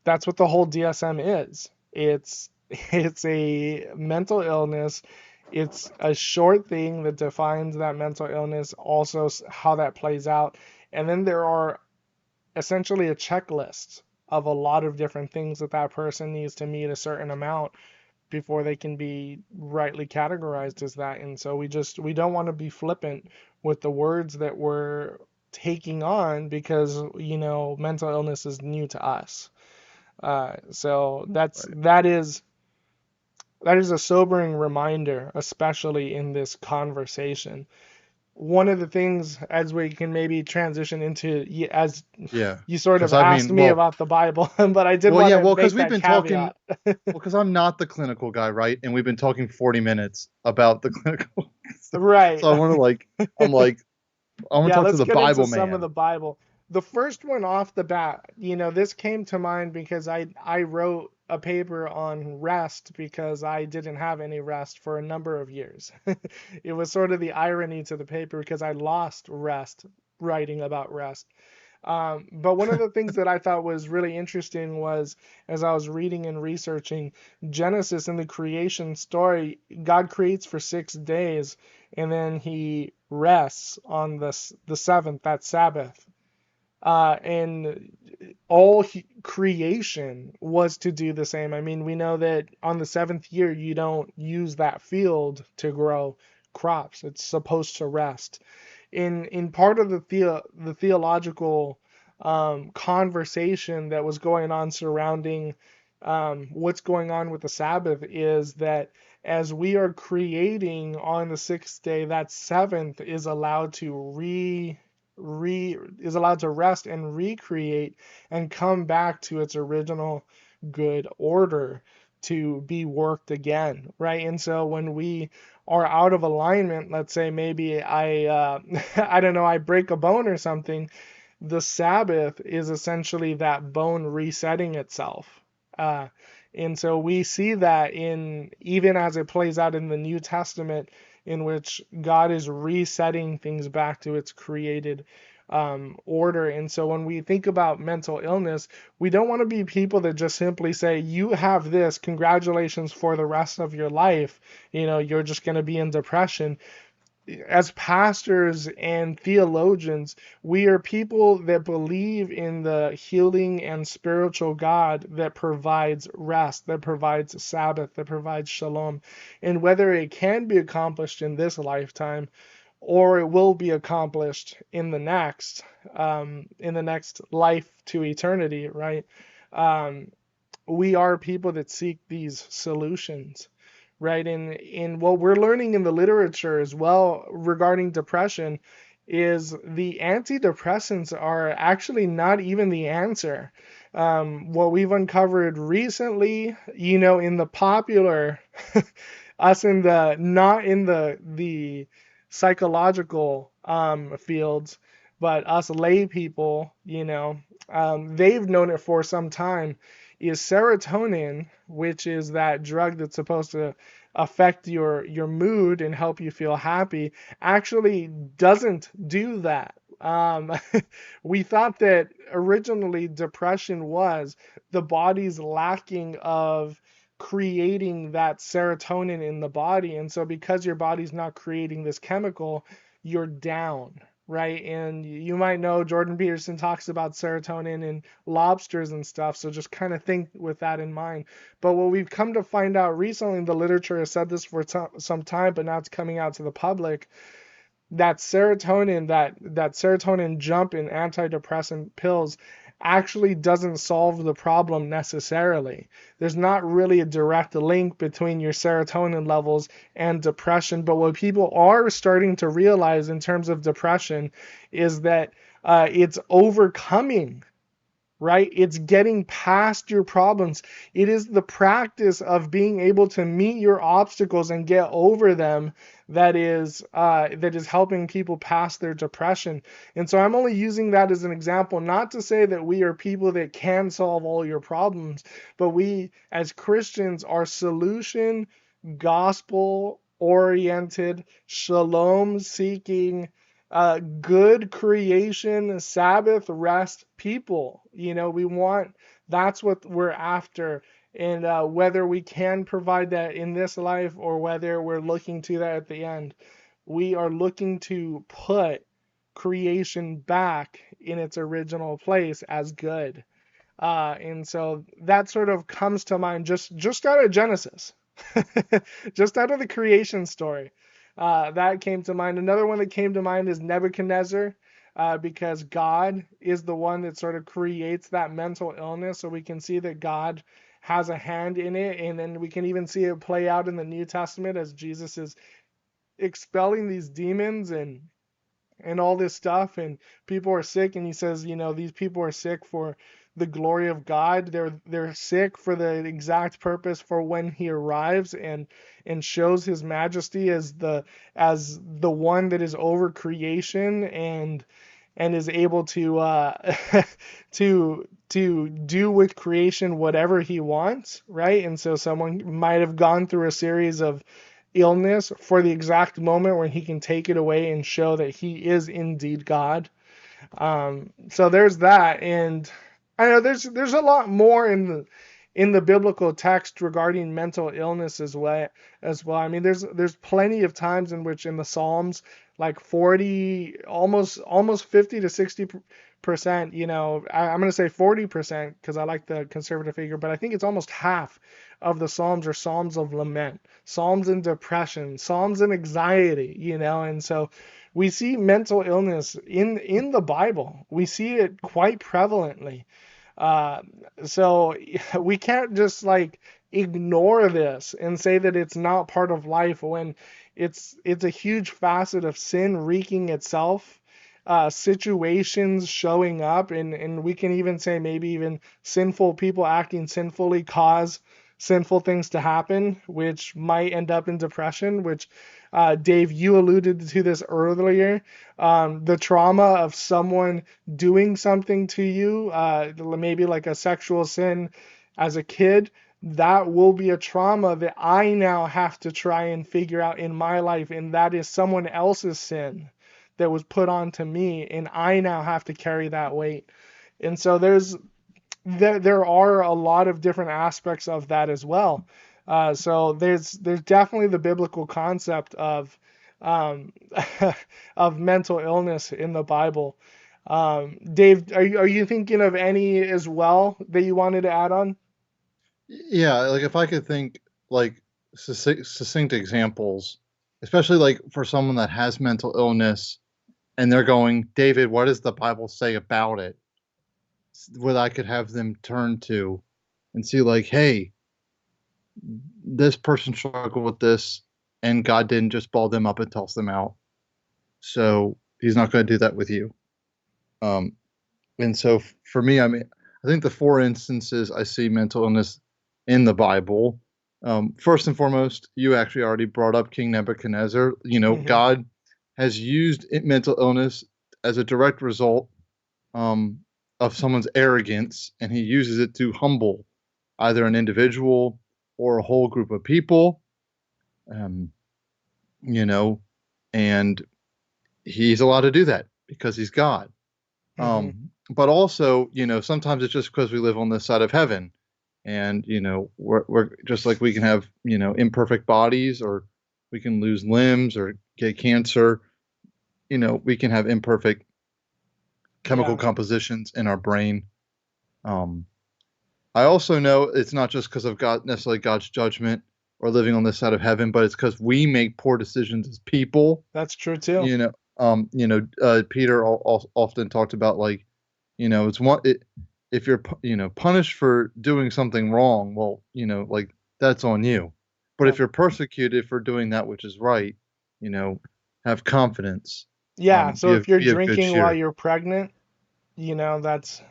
That's what the whole DSM is. It's a mental illness. It's a short thing that defines that mental illness, also how that plays out. And then there are essentially a checklist of a lot of different things that that person needs to meet a certain amount before they can be rightly categorized as that. And so we don't want to be flippant with the words that we're taking on because mental illness is new to us. So Right. that is a sobering reminder, especially in this conversation. One of the things, as we can maybe transition into, as Yeah. you sort of Because I asked mean, me about the Bible, but I did want yeah, to because make we've that been talking. caveat. Well, because I'm not the clinical guy, right? And we've been talking 40 minutes about the clinical. Right. So I want to I want to Yeah, talk to let's the get into Bible some of man. the Bible. The first one off the bat, this came to mind because I wrote a paper on rest because I didn't have any rest for a number of years. It was sort of the irony to the paper because I lost rest writing about rest. But one of the things that I thought was really interesting was as I was reading and researching Genesis in the creation story, God creates for 6 days and then he rests on the seventh, that Sabbath. And all creation was to do the same. I mean, we know that on the seventh year, you don't use that field to grow crops. It's supposed to rest. In part of the theological conversation that was going on surrounding what's going on with the Sabbath is that as we are creating on the sixth day, that seventh is allowed to is allowed to rest and recreate and come back to its original good order to be worked again, right? And so when we are out of alignment, let's say maybe I don't know, I break a bone or something, the Sabbath is essentially that bone resetting itself. Uh, and so we see that in even as it plays out in the New Testament, in which God is resetting things back to its created order. And so when we think about mental illness, we don't want to be people that just simply say, you have this, congratulations for the rest of your life. You're just going to be in depression. as pastors and theologians, we are people that believe in the healing and spiritual God that provides rest, that provides Sabbath, that provides shalom. And whether it can be accomplished in this lifetime or it will be accomplished in the next life to eternity, right? Um, we are people that seek these solutions, right? In what we're learning in the literature as well regarding depression is the antidepressants are actually not even the answer. What we've uncovered recently, in the popular, us in the not in the psychological fields, but us lay people, they've known it for some time, is serotonin, which is that drug that's supposed to affect your mood and help you feel happy, actually doesn't do that. We thought that originally depression was the body's lacking of creating that serotonin in the body. And so because your body's not creating this chemical, you're down, right? And you might know Jordan Peterson talks about serotonin in lobsters and stuff. So just kind of think with that in mind. But what we've come to find out recently, the literature has said this for some time, but now it's coming out to the public, that serotonin jump in antidepressant pills actually doesn't solve the problem necessarily. There's not really a direct link between your serotonin levels and depression, but what people are starting to realize in terms of depression is that it's overcoming, right? It's getting past your problems. It is the practice of being able to meet your obstacles and get over them that is helping people pass their depression. And so I'm only using that as an example, not to say that we are people that can solve all your problems, but we as Christians are solution, gospel oriented, shalom seeking, good creation, Sabbath rest people. That's what we're after. And whether we can provide that in this life or whether we're looking to that at the end, we are looking to put creation back in its original place as good. And so that sort of comes to mind just out of Genesis, just out of the creation story. That came to mind. Another one that came to mind is Nebuchadnezzar, because God is the one that sort of creates that mental illness. So we can see that God has a hand in it. And then we can even see it play out in the New Testament as Jesus is expelling these demons and all this stuff, and people are sick, and he says, these people are sick for the glory of God. They're sick for the exact purpose for when he arrives and shows his majesty as the one that is over creation and is able to to do with creation whatever he wants, right? And so someone might have gone through a series of illness for the exact moment when he can take it away and show that he is indeed God. So there's that, and I know there's a lot more in the biblical text regarding mental illness as well. I mean, there's plenty of times in which in the Psalms, like 40, almost 50 to 60%, I'm going to say 40% because I like the conservative figure, but I think it's almost half of the Psalms are Psalms of lament, Psalms in depression, Psalms in anxiety, and so we see mental illness in the Bible. We see it quite prevalently. Uh, so we can't just like ignore this and say that it's not part of life when it's a huge facet of sin wreaking itself, situations showing up, and we can even say maybe even sinful people acting sinfully cause sinful things to happen, which might end up in depression, which Dave, you alluded to this earlier. The trauma of someone doing something to you, maybe like a sexual sin as a kid, that will be a trauma that I now have to try and figure out in my life. And that is someone else's sin that was put onto me. And I now have to carry that weight. And so there are a lot of different aspects of that as well. So there's definitely the biblical concept of um, of mental illness in the Bible. Dave, are you thinking of any as well that you wanted to add on? Yeah, like if I could think like succinct examples, especially like for someone that has mental illness and they're going, David, what does the Bible say about it? What I could have them turn to and see, like, hey, this person struggled with this, and God didn't just ball them up and toss them out. So He's not going to do that with you. Um, and so for me, I mean, I think the four instances I see mental illness in the Bible. First and foremost, you actually already brought up King Nebuchadnezzar. You know, Hmm. God has used mental illness as a direct result um, of someone's arrogance, and he uses it to humble either an individual or a whole group of people. Um, you know, and he's allowed to do that because he's God. Hmm. But also, sometimes it's just because we live on this side of heaven, and we're just like we can have imperfect bodies, or we can lose limbs or get cancer. We can have imperfect chemical Yeah. compositions in our brain. Um, I also know it's not just because of God, necessarily God's judgment or living on this side of heaven, but it's because we make poor decisions as people. That's true too. Peter often talked about, like, it's if you're punished for doing something wrong, well, like, that's on you. But Yeah. if you're persecuted for doing that which is right, you know, have confidence, Yeah. So if you're be of good drinking while cheer. you're pregnant, that's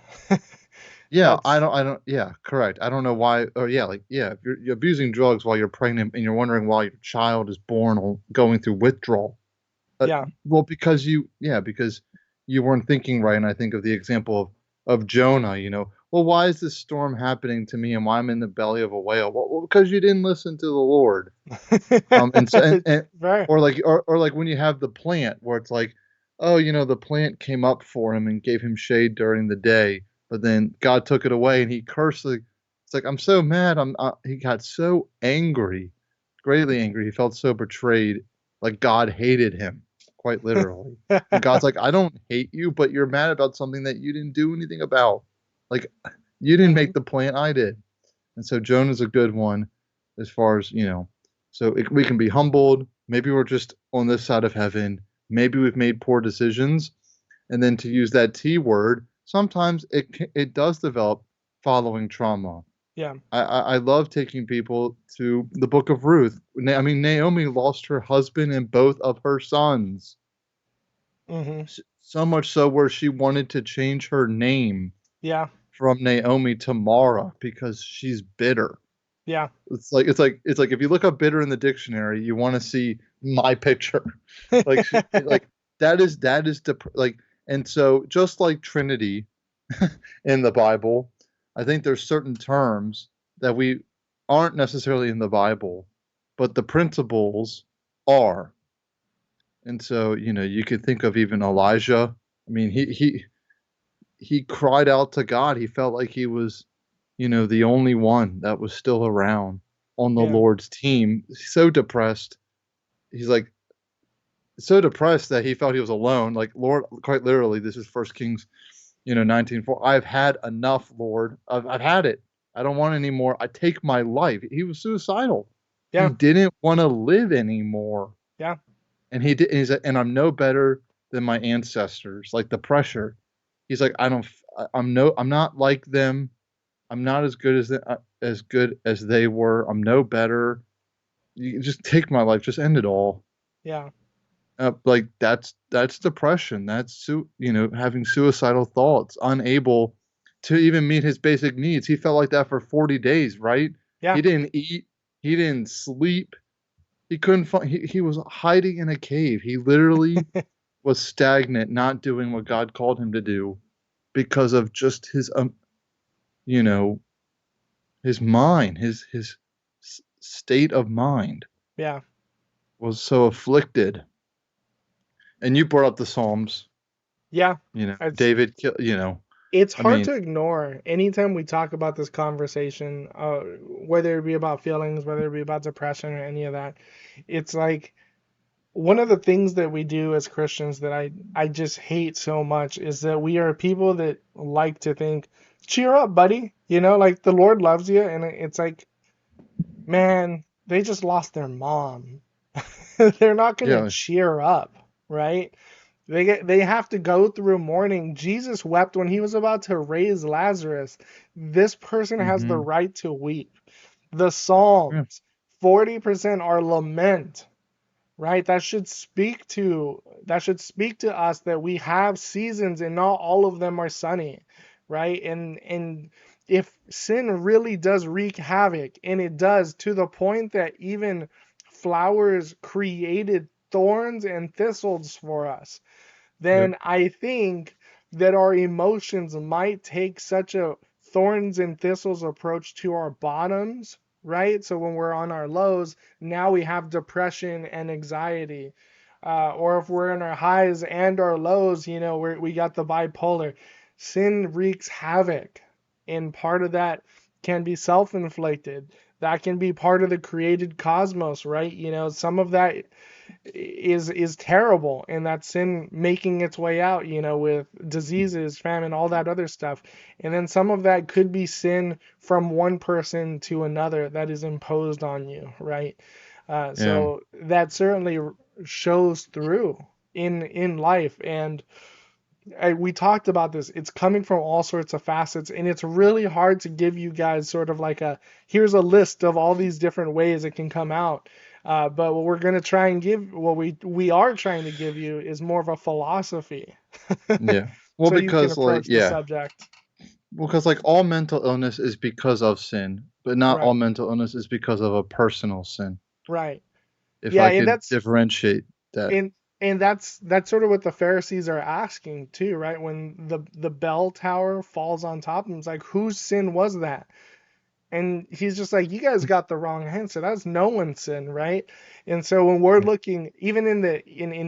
Yeah, that's I don't, yeah, correct. I don't know why, or yeah, like, yeah, if you're abusing drugs while you're pregnant and you're wondering why your child is born or going through withdrawal. yeah. Well, because you weren't thinking right. And I think of the example of Jonah, well, why is this storm happening to me and why I'm in the belly of a whale? Well, because you didn't listen to the Lord. And so, and Fair. or like when you have the plant where it's like, oh, the plant came up for him and gave him shade during the day, but then God took it away and he cursed it's like, I'm so mad. He got so angry, greatly angry. He felt so betrayed, like God hated him, quite literally. And God's like, I don't hate you, but you're mad about something that you didn't do anything about. Like, you didn't Hmm. make the plant, I did. And so Jonah's a good one as far as, so we can be humbled. Maybe we're just on this side of heaven. Maybe we've made poor decisions. And then to use that T word, sometimes it does develop following trauma. Yeah. I love taking people to the book of Ruth. I mean, Naomi lost her husband and both of her sons. Hmm. So much so where she wanted to change her name Yeah. from Naomi to Mara because she's bitter. Yeah. It's like if you look up bitter in the dictionary, you want to see my picture. Like like that is like, and so just like Trinity in the Bible, I think there's certain terms that we aren't necessarily in the Bible, but the principles are. And so, you could think of even Elijah. I mean, he cried out to God. He felt like he was, the only one that was still around on the Yeah. Lord's team. So depressed. He's like so depressed that he felt he was alone. Like, Lord, quite literally, this is First Kings, 19:4. I've had enough, Lord. I've had it. I don't want any more. I take my life. He was suicidal. He Yeah. didn't want to live anymore. Yeah. And he did. And he's like, and I'm no better than my ancestors. Like, the pressure. He's like, I don't. I'm not like them. I'm not as good as they were. I'm no better. You just take my life. Just end it all. Yeah. Like, that's depression. That's having suicidal thoughts, unable to even meet his basic needs. He felt like that for 40 days, right? Yeah. He didn't eat. He didn't sleep. He couldn't find. He was hiding in a cave. He literally was stagnant, not doing what God called him to do because of just you know, his mind, his state of mind Yeah. was so afflicted. And you brought up the Psalms, Yeah. It's David, it's I hard mean, to ignore anytime we talk about this conversation, whether it be about feelings, whether it be about depression or any of that. It's like one of the things that we do as Christians that I just hate so much is that we are people that like to think, cheer up, buddy. Like the Lord loves you. And it's like, man, they just lost their mom. They're not going to Yeah. cheer up, right? They have to go through mourning. Jesus wept when he was about to raise Lazarus. This person has the Hmm. right to weep. The Yeah. Psalms, 40% are lament, right? That should speak to us that we have seasons and not all of them are sunny, right? And if sin really does wreak havoc, and it does to the point that even flowers created thorns and thistles for us, Yep. then I think that our emotions might take such a thorns and thistles approach to our bottoms, right? So when we're on our lows, now we have depression and anxiety. Or if we're in our highs and our lows, we got the bipolar. Sin wreaks havoc, and part of that can be self-inflicted. That can be part of the created cosmos, right? Some of that is terrible, and that sin making its way out, with diseases, famine, all that other stuff. And then some of that could be sin from one person to another that is imposed on you, right? Yeah. So that certainly shows through in life. And we talked about this. It's coming from all sorts of facets, and it's really hard to give you guys sort of like here's a list of all these different ways it can come out. But what we're going to try and what we are trying to give you is more of a philosophy, Yeah. Well, so you can because like approach the yeah, subject. because like all mental illness is because of sin, but not all Right, mental illness is because of a personal sin. right. If Yeah, I and could that's differentiate that. and and that's sort of what the Pharisees are asking too, right? When the bell tower falls on top of them, it's like, whose sin was that? And he's just like, you guys got the wrong answer. That's no one's sin, right? And so when we're Yeah. looking, even in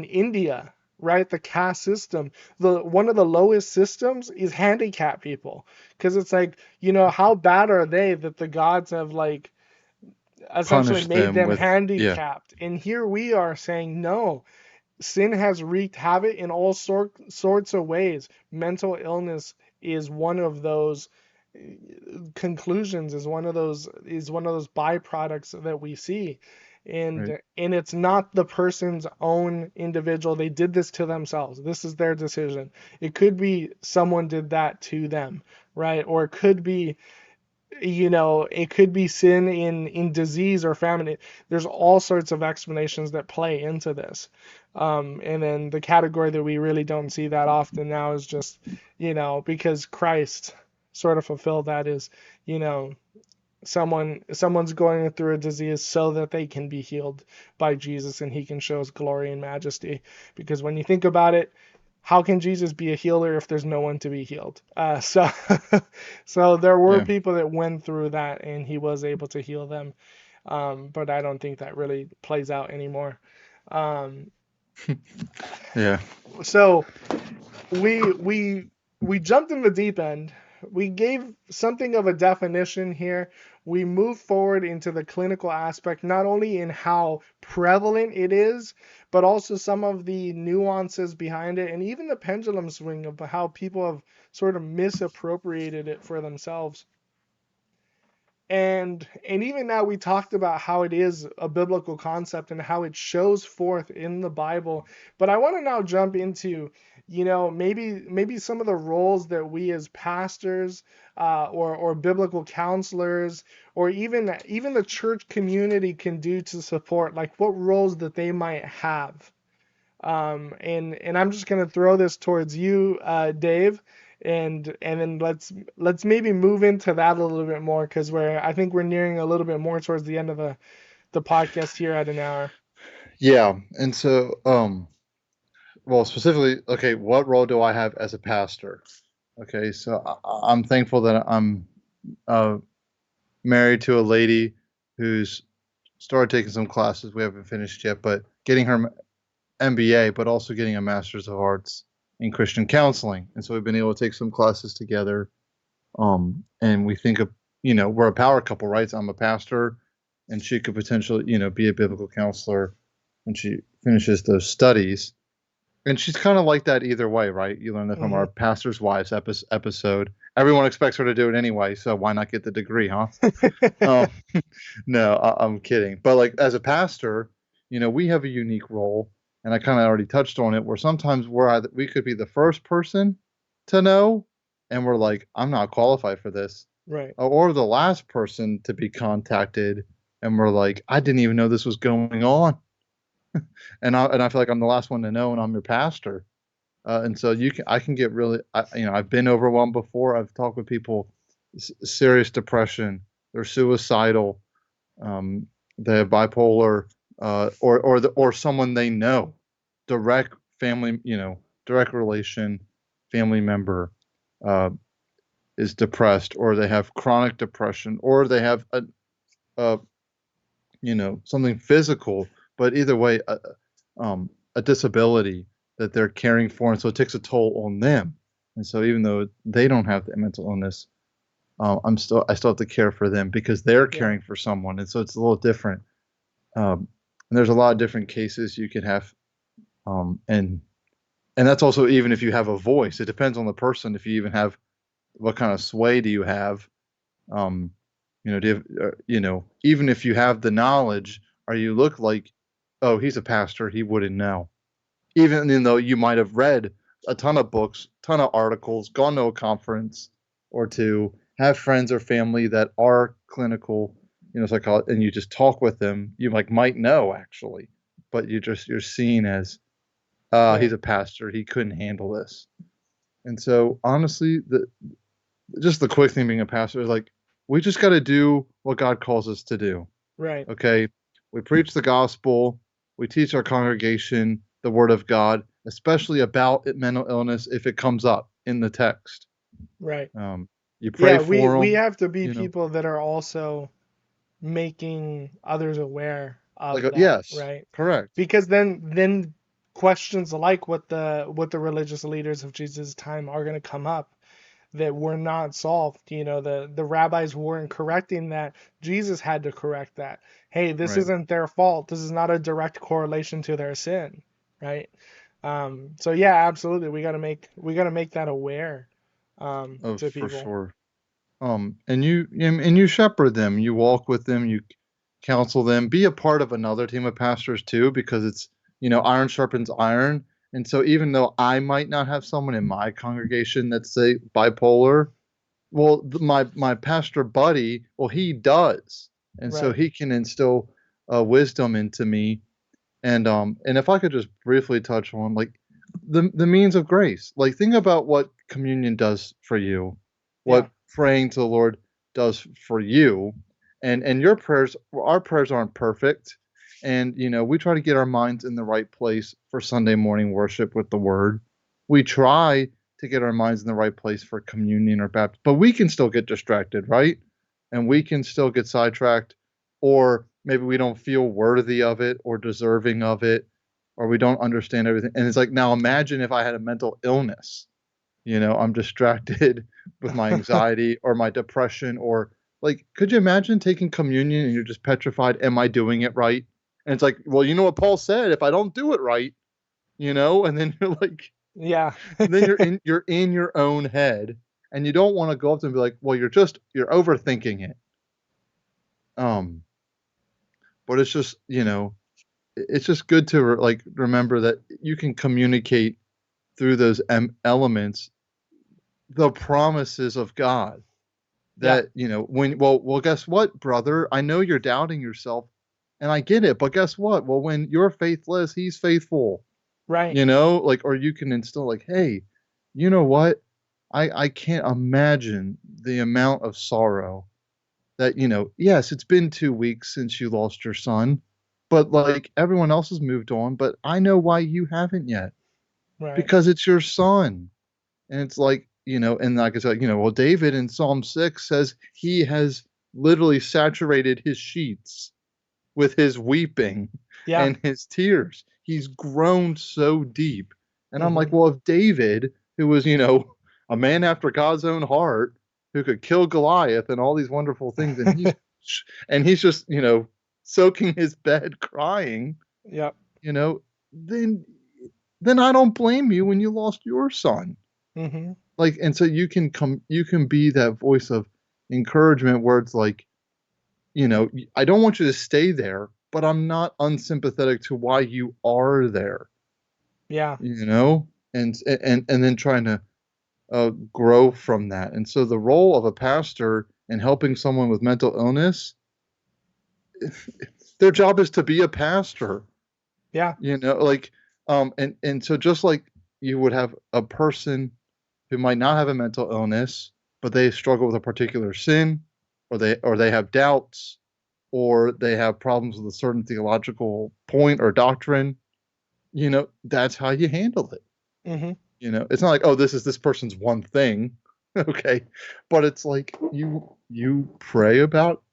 India, right, the caste system, the one of the lowest systems is handicapped people, because it's like, how bad are they that the gods have like essentially Punish made them them with yeah, handicapped? And here we are saying no. Sin has wreaked havoc in all sorts of ways. Mental illness is one of those conclusions, is one of those byproducts that we see. right. And it's not the person's own individual. They did this to themselves. This is their decision. It could be someone did that to them, right? Or it could be sin in disease or famine. There's all sorts of explanations that play into this. And then the category that we really don't see that often now is just, because Christ sort of fulfilled that, is, you know, someone's going through a disease so that they can be healed by Jesus and he can show his glory and majesty. Because when you think about it, how can Jesus be a healer if there's no one to be healed? So so there were Yeah. people that went through that and he was able to heal them. But I don't think that really plays out anymore. Um, Yeah. so we jumped in the deep end. We gave something of a definition here. We move forward into the clinical aspect, not only in how prevalent it is, but also some of the nuances behind it, and even the pendulum swing of how people have sort of misappropriated it for themselves. And even now we talked about how it is a biblical concept and how it shows forth in the Bible. But I want to now jump into, maybe some of the roles that we as pastors, or biblical counselors, or even the church community can do to support, like what roles that they might have. And I'm just gonna throw this towards you, Dave, and then let's maybe move into that a little bit more, because I think we're nearing a little bit more towards the end of the podcast here at an hour. Yeah. And so well, specifically, okay, what role do I have as a pastor? Okay, so I'm thankful that I'm uh, married to a lady who's started taking some classes. We haven't finished yet, but getting her MBA, but also getting a Master's of Arts in Christian Counseling. And so we've been able to take some classes together. And we think of, we're a power couple, right? So I'm a pastor, and she could potentially, be a biblical counselor. when she finishes those studies. And she's kind of like that either way, right? You learn that from Hmm. our pastor's wives episode. Everyone expects her to do it anyway, so why not get the degree, huh? Um, no, I'm kidding. But like as a pastor, we have a unique role, and I kind of already touched on it, where sometimes we could be the first person to know, and we're like, I'm not qualified for this, Right. or the last person to be contacted, and we're like, I didn't even know this was going on, and I feel like I'm the last one to know, and I'm your pastor. And so I can get really, I've been overwhelmed before. I've talked with people, serious depression, they're suicidal, um, they have bipolar, or someone they know, direct family, direct relation, family member, uh, is depressed, or they have chronic depression, or they have a something physical, but either way, a disability that they're caring for, and so it takes a toll on them. And so even though they don't have the mental illness, I still have to care for them because they're Yeah. caring for someone, and so it's a little different. And there's a lot of different cases you could have, and that's also even if you have a voice. It depends on the person. If you even have what kind of sway do you have? Um, do you have, even if you have the knowledge, are you look like, oh, he's a pastor, he wouldn't know. Even though you might have read a ton of books, ton of articles, gone to a conference or two, have friends or family that are clinical, psychology, and you just talk with them, you might know actually, but you're seen as, he's Right. a pastor, he couldn't handle this. And so honestly, the quick thing being a pastor is like, we just got to do what God calls us to do. Right. Okay. We preach the gospel. We teach our congregation the word of God, especially about mental illness if it comes up in the text. Right. Um, you pray Yeah, we for we them, have to be people that are also making others aware of that, yes, right? correct. Because then questions like what the religious leaders of Jesus' time are going to come up that were not solved. The rabbis weren't correcting that. Jesus had to correct that. Hey, this Right. isn't their fault. This is not a direct correlation to their sin, right? So yeah, absolutely. We gotta make that aware Oh, to for people. sure. And you shepherd them, you walk with them, you counsel them, be a part of another team of pastors too, because it's, iron sharpens iron. And so even though I might not have someone in my congregation that's say bipolar, well, my pastor buddy, well, he does, and so Right. he can instill wisdom into me. And if I could just briefly touch on like the means of grace, like think about what communion does for you, Yeah. what praying to the Lord does for you, and your prayers. Our prayers aren't perfect, and we try to get our minds in the right place for Sunday morning worship with the Word. We try to get our minds in the right place for communion or baptism, but we can still get distracted, right? And we can still get sidetracked, or maybe we don't feel worthy of it or deserving of it, or we don't understand everything. And it's like, now imagine if I had a mental illness, I'm distracted with my anxiety or my depression, or like, could you imagine taking communion and you're just petrified? Am I doing it right? And it's like, well, you know what Paul said, if I don't do it right, and then you're like, Yeah. then you're in your own head, and you don't want to go up to them and be like, well, you're overthinking it. Um, but it's just, it's just good to like remember that you can communicate through those elements the promises of God. Yeah. That when well guess what, brother, I know you're doubting yourself, and I get it, but guess what, well, when you're faithless, he's faithful. Right. Like, or you can instill like, hey, you know what, I can't imagine the amount of sorrow that, yes, it's been 2 weeks since you lost your son, but like everyone else has moved on, but I know why you haven't yet, Right. because it's your son. And it's like, and like I said, well, David in Psalm 6 says he has literally saturated his sheets with his weeping Yeah. and his tears. He's grown so deep. And I'm like, Hmm. well, if David, who was, a man after God's own heart, who could kill Goliath and all these wonderful things, and he's just, soaking his bed crying, Yep. you know, then I don't blame you when you lost your son. Mm-hmm. Like, and so you can be that voice of encouragement where it's like, I don't want you to stay there, but I'm not unsympathetic to why you are there, Yeah. and then trying to grow from that. And so the role of a pastor in helping someone with mental illness, their job is to be a pastor, Yeah. like, and so just like you would have a person who might not have a mental illness, but they struggle with a particular sin, or they have doubts, or they have problems with a certain theological point or doctrine, that's how you handle it. Mm-hmm. It's not like, oh, this is this person's one thing, okay, but it's like you pray about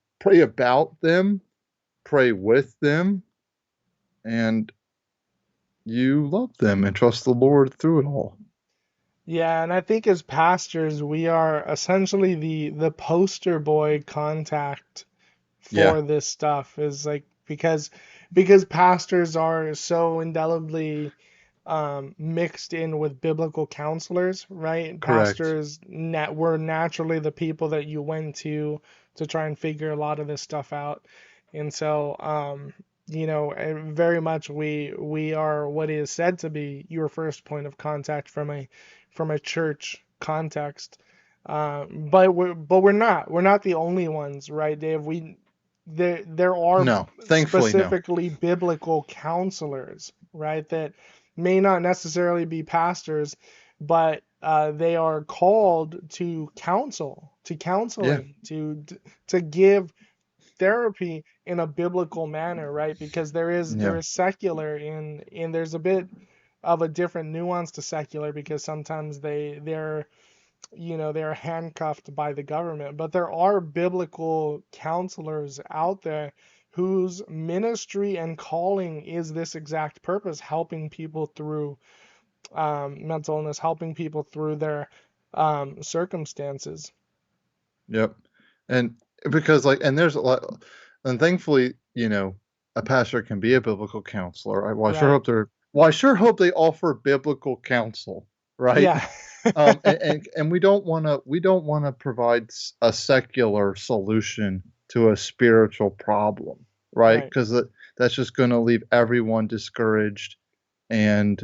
them, pray with them, and you love them and trust the Lord through it all. Yeah, and I think as pastors, we are essentially the poster boy contact Yeah, for this stuff is like because pastors are so indelibly mixed in with biblical counselors, right? correct. Pastors were naturally the people that you went to try and figure a lot of this stuff out, and so very much we are what is said to be your first point of contact from a church context. But we're not the only ones, right, Dave? There are No, thankfully, no. specifically biblical counselors, right, that may not necessarily be pastors, but they are called to counsel, to Yeah, counseling, to give therapy in a biblical manner, right? Because there yeah, is secular in there's a bit of a different nuance to secular because sometimes they're handcuffed by the government, but there are biblical counselors out there whose ministry and calling is this exact purpose, helping people through mental illness, helping people through their circumstances. yep. And because like, and there's a lot, and thankfully, a pastor can be a biblical counselor. Right. I sure hope they offer biblical counsel, right? Yeah. And we don't want to provide a secular solution to a spiritual problem, right? Right. Because that's just going to leave everyone discouraged and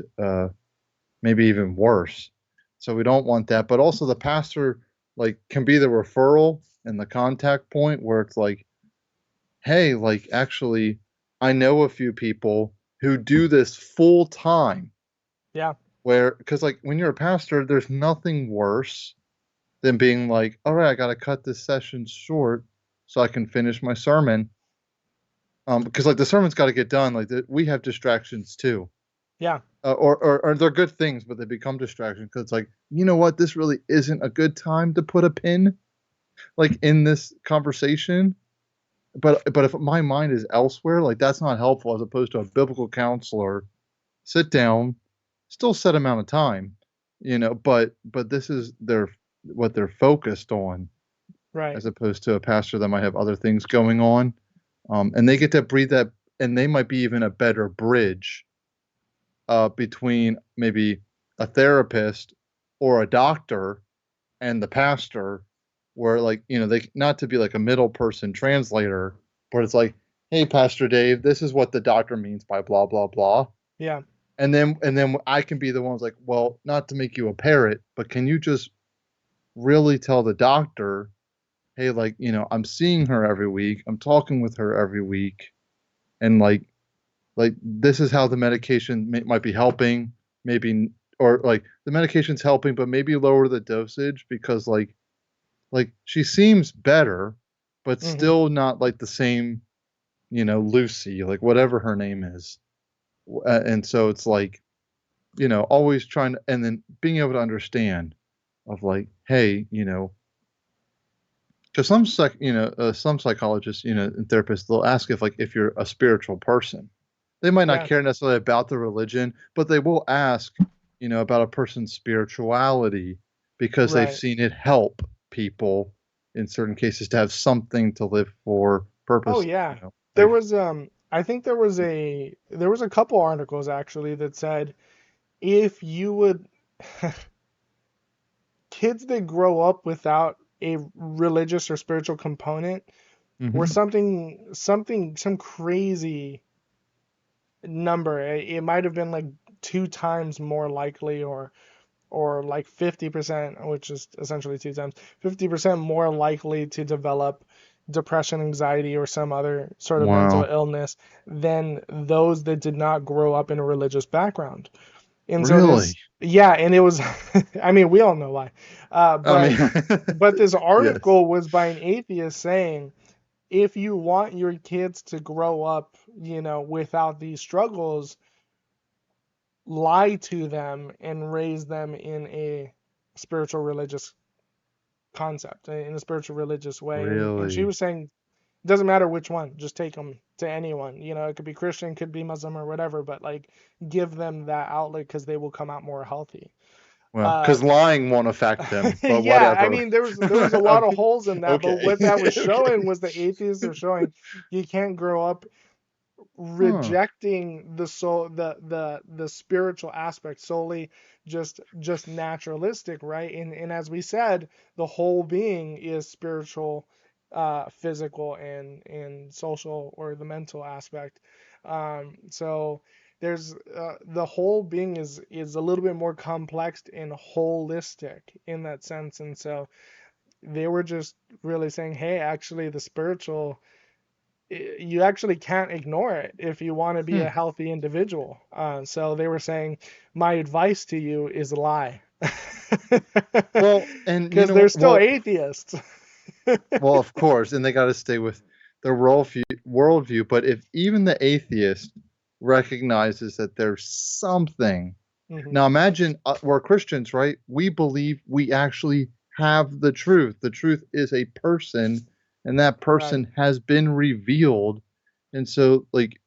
maybe even worse. So we don't want that. But also the pastor like can be the referral and the contact point where it's like, hey, like actually, I know a few people who do this full time. Yeah. Where because like when you're a pastor, there's nothing worse than being like, all right, I got to cut this session short so I can finish my sermon. Because like the sermon's got to get done. Like we have distractions too. Yeah. Or they're good things, but they become distractions because it's like, you know what, this really isn't a good time to put a pin like in this conversation. But if my mind is elsewhere, like that's not helpful as opposed to a biblical counselor. Sit down, still set amount of time, but this is their what they're focused on Right. as opposed to a pastor that might have other things going on. And they get to breathe that, and they might be even a better bridge between maybe a therapist or a doctor and the pastor, where like they not to be like a middle person translator, but it's like, hey, Pastor Dave, this is what the doctor means by blah blah blah, Yeah. and then I can be the one who's like, well, not to make you a parrot, but can you just really tell the doctor, hey, like I'm seeing her every week, I'm talking with her every week, and like this is how the medication might be helping, maybe, or like the medication's helping but maybe lower the dosage because like she seems better but Hmm. still not like the same, Lucy, like whatever her name is. And so it's like, always trying to, and then being able to understand of like, hey, because some psychologists, and therapists, they'll ask if like if you're a spiritual person. They might not Yeah. care necessarily about the religion, but they will ask, about a person's spirituality because they've Right. seen it help people in certain cases to have something to live for, Oh purpose, yeah. There life. was I think there was a couple articles actually that said if you would kids that grow up without a religious or spiritual component were Hmm. some crazy number. It might have been like 2 times more likely, or like 50%, which is essentially 2 times, 50% more likely to develop depression, anxiety, or some other sort of mental Wow. illness than those that did not grow up in a religious background. And so Really? yeah, and it was, I mean, we all know why. Uh, I but mean, but this yes. article was by an atheist saying, if you want your kids to grow up, without these struggles, lie to them and raise them in a spiritual religious concept, in a spiritual religious way. And she Really? was saying it doesn't matter which one, just take them to anyone. It could be Christian, could be Muslim, or whatever, but like give them that outlet because they will come out more healthy. Well, Uh, because lying won't affect them, but yeah, I whatever. mean there was a lot of Okay. holes in that, but Okay. what that was showing Okay. was the atheists are showing you can't grow up Huh. rejecting the soul, the spiritual aspect solely, just naturalistic, right? And as we said, the whole being is spiritual, physical, and social, or the mental aspect. So there's the whole being is a little bit more complex and holistic in that sense. And so they were just really saying, hey, actually the spiritual, you actually can't ignore it if you want to be Hmm. a healthy individual. So they were saying, my advice to you is lie. Well, and you Because know, they're still well, atheists. well, of course, and they got to stay with their worldview. But if even the atheist recognizes that there's something, Hmm. now imagine we're Christians, right? We believe we actually have the truth. The truth is a person, and that Right. person has been revealed. And so, like,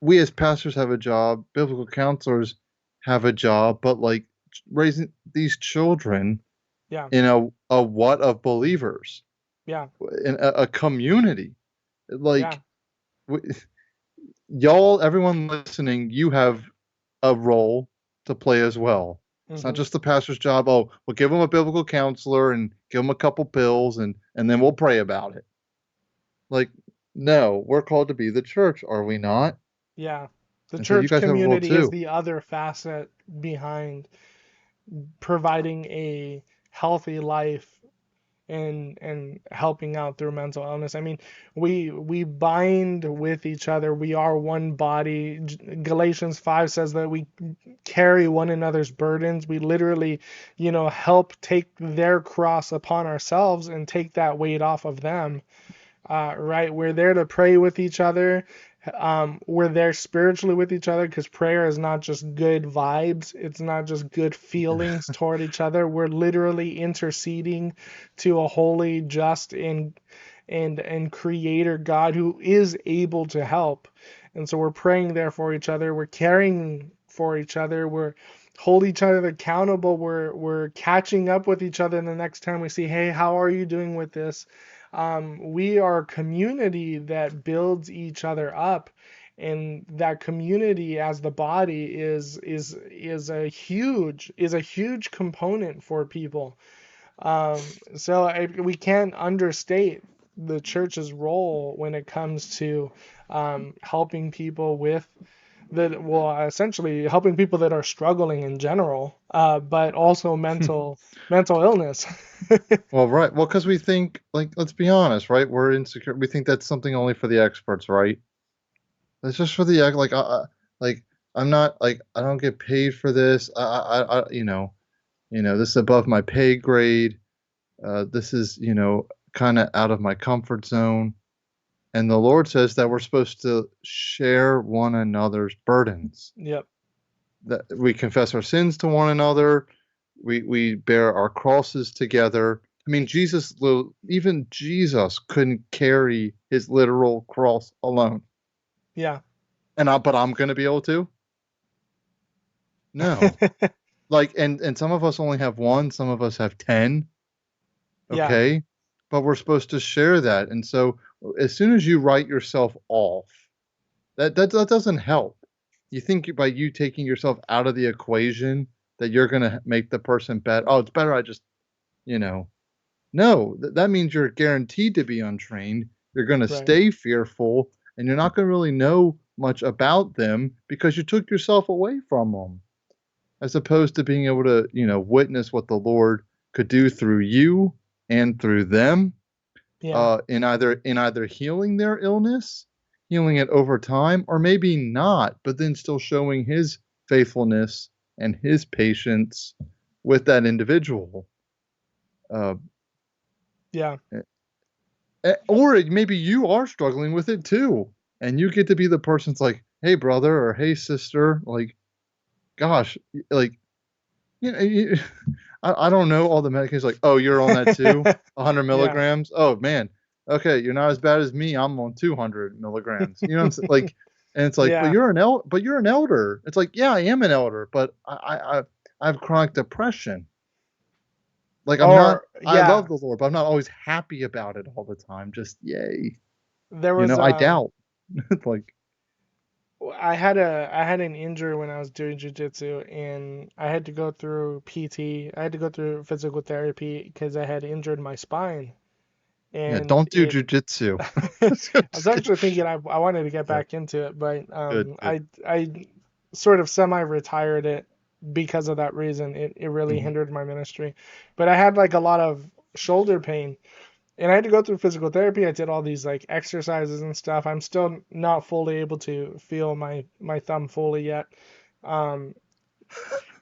we as pastors have a job, biblical counselors have a job, but like raising these children Yeah. in a what of believers, Yeah. in a community. Yeah. Like, y'all, everyone listening, you have a role to play as well. It's not Hmm. just the pastor's job. Oh, we'll give them a biblical counselor and give them a couple pills, and then we'll pray about it. Like, no, we're called to be the church, are we not? Yeah. The And so you church guys have a role community is too. the other facet behind providing a healthy life and helping out through mental illness. I mean, we bind with each other. We are one body. Galatians 5 says that we carry one another's burdens. We literally, help take their cross upon ourselves and take that weight off of them. Right? We're there to pray with each other. We're there spiritually with each other because prayer is not just good vibes. It's not just good feelings toward each other. We're literally interceding to a holy, just, and creator God who is able to help. And so we're praying there for each other. We're caring for each other. We're hold each other accountable. We're catching up with each other the next time we see, hey, how are you doing with this? We are a community that builds each other up, and that community as the body is a huge component for people. We can't understate the church's role when it comes to helping people with essentially helping people that are struggling in general, but also mental illness. Well, right. Well, because we think, like, let's be honest, right? We're insecure. We think that's something only for the experts, right? That's just for the like, like I'm not like I don't get paid for this. This is above my pay grade. This is, kind of out of my comfort zone. And the Lord says that we're supposed to share one another's burdens. Yep. That we confess our sins to one another. We bear our crosses together. I mean, even Jesus couldn't carry his literal cross alone. Yeah. But I'm going to be able to? No. Like, and some of us only have one, some of us have 10. Yeah. Okay. But we're supposed to share that. And so as soon as you write yourself off, That doesn't help. You think by you taking yourself out of the equation that you're gonna make the person better. Oh, it's better I just, you know. No, that means you're guaranteed to be untrained. You're gonna Right. stay fearful, and you're not gonna really know much about them because you took yourself away from them, as opposed to being able to, witness what the Lord could do through you and through them, Yeah. in either healing their illness, healing it over time, or maybe not, but then still showing His faithfulness and His patience with that individual. Uh, Yeah. or maybe you are struggling with it too, and you get to be the person's like, "Hey, brother," or "Hey, sister," like, gosh, like, you know, you, I don't know all the medications. Like, oh, you're on that too, 100 Yeah. milligrams. Oh man, okay, you're not as bad as me. I'm on 200 milligrams. You know what I'm saying? Like, and it's like, Yeah. but you're an elder. It's like, yeah, I am an elder, but I have chronic depression. Like, I'm not. Or I yeah, love the Lord, but I'm not always happy about it all the time. Just yay, there was I doubt. Like, I had an injury when I was doing jujitsu, and I had to go through PT. I had to go through physical therapy because I had injured my spine, yeah, and don't do it. jujitsu. I was Just kidding. actually thinking I wanted to get Yeah, back into it, but good, good. I sort of semi-retired it because of that reason. It really Mhm. hindered my ministry, but I had like a lot of shoulder pain, and I had to go through physical therapy. I did all these like exercises and stuff. I'm still not fully able to feel my thumb fully yet. Um,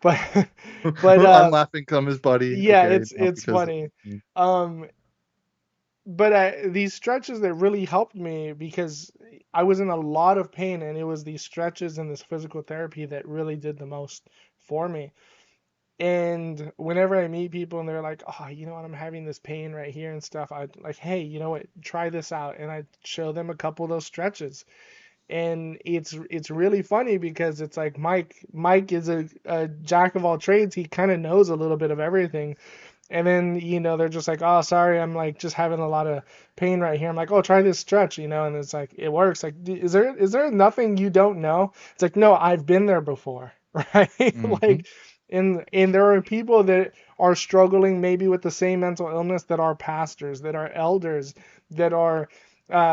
but but I'm laughing come his buddy. yeah, Okay, not it's because funny. Um, but these stretches that really helped me because I was in a lot of pain, and it was these stretches and this physical therapy that really did the most for me. And whenever I meet people and they're like, "Oh, you know what? I'm having this pain right here and stuff," I like, "Hey, you know what? Try this out." And I show them a couple of those stretches. And it's really funny because it's like Mike is a jack of all trades. He kind of knows a little bit of everything. And then, they're just like, "Oh, sorry, I'm like just having a lot of pain right here." I'm like, "Oh, try this stretch," and it's like it works. Like, is there nothing you don't know? It's like, no, I've been there before, right? Mhm. Like, and there are people that are struggling maybe with the same mental illness that are pastors, that are elders, that are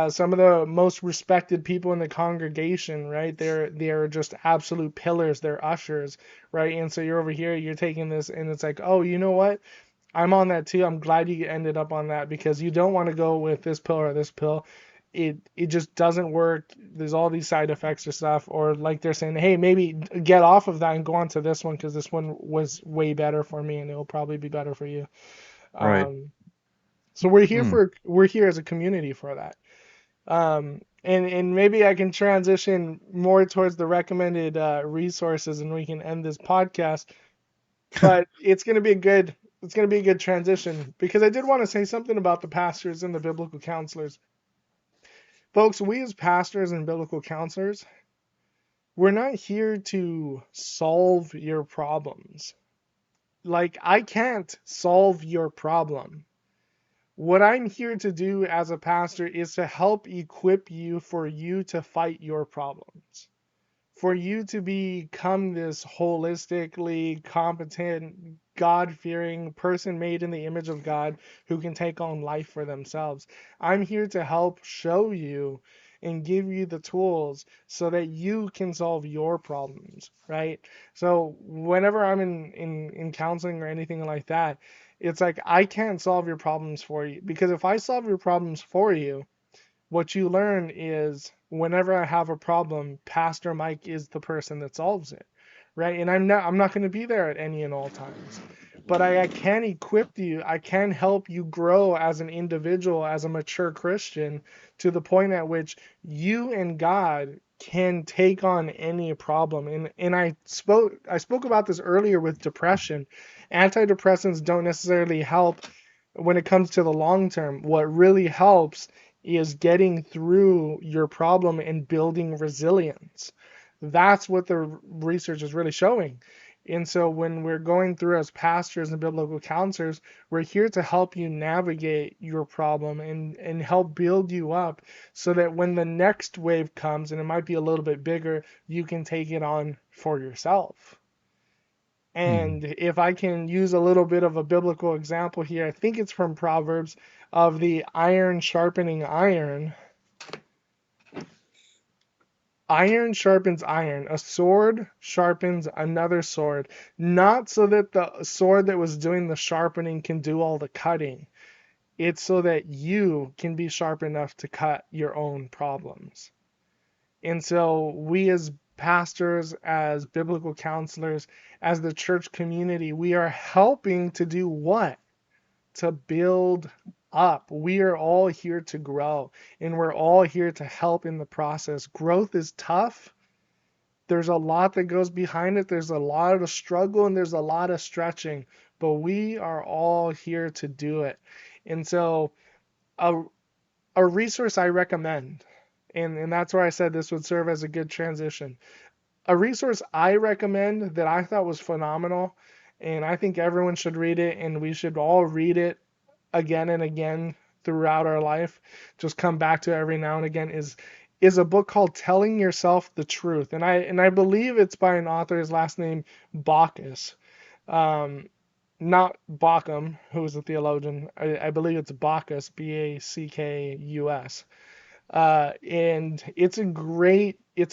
some of the most respected people in the congregation, right? They're just absolute pillars. They're ushers, right? And so you're over here, you're taking this, and it's like, oh, you know what? I'm on that too. I'm glad you ended up on that because you don't want to go with this pill or this pill. It just doesn't work. There's all these side effects or stuff, or like they're saying, hey, maybe get off of that and go on to this one because this one was way better for me and it will probably be better for you. Right. Um, so we're here as a community for that. And maybe I can transition more towards the recommended resources and we can end this podcast. But it's gonna be a good transition because I did want to say something about the pastors and the biblical counselors. Folks, we as pastors and biblical counselors, we're not here to solve your problems. Like, I can't solve your problem. What I'm here to do as a pastor is to help equip you for you to fight your problems, for you to become this holistically competent, God fearing person made in the image of God who can take on life for themselves. I'm here to help show you and give you the tools so that you can solve your problems, right? So whenever I'm in counseling or anything like that, it's like I can't solve your problems for you because if I solve your problems for you, what you learn is whenever I have a problem, Pastor Mike is the person that solves it, right? And I'm not going to be there at any and all times, but I can equip you. I can help you grow as an individual, as a mature Christian, to the point at which you and God can take on any problem. And I spoke about this earlier with depression. Antidepressants don't necessarily help when it comes to the long term. What really helps is getting through your problem and building resilience. That's what the research is really showing. And so when we're going through as pastors and biblical counselors, we're here to help you navigate your problem and help build you up so that when the next wave comes, and it might be a little bit bigger, you can take it on for yourself. Hmm. And if I can use a little bit of a biblical example here, I think it's from Proverbs of the iron sharpening iron. Iron sharpens iron. A sword sharpens another sword. Not so that the sword that was doing the sharpening can do all the cutting. It's so that you can be sharp enough to cut your own problems. And so we as pastors, as biblical counselors, as the church community, we are helping to do what? To build up. We are all here to grow, and we're all here to help in the process. Growth is tough. There's a lot that goes behind it. There's a lot of struggle and there's a lot of stretching, but we are all here to do it. And so a, a resource I recommend, and that's where I said this would serve as a good transition. A resource I recommend that I thought was phenomenal, and I think everyone should read it, and we should all read it again and again throughout our life, just come back to it every now and again, is a book called Telling Yourself the Truth. And I believe it's by an author, his last name Bacchus. Not Bacchum, who is a theologian. I believe it's Bacchus, Backus. And it's a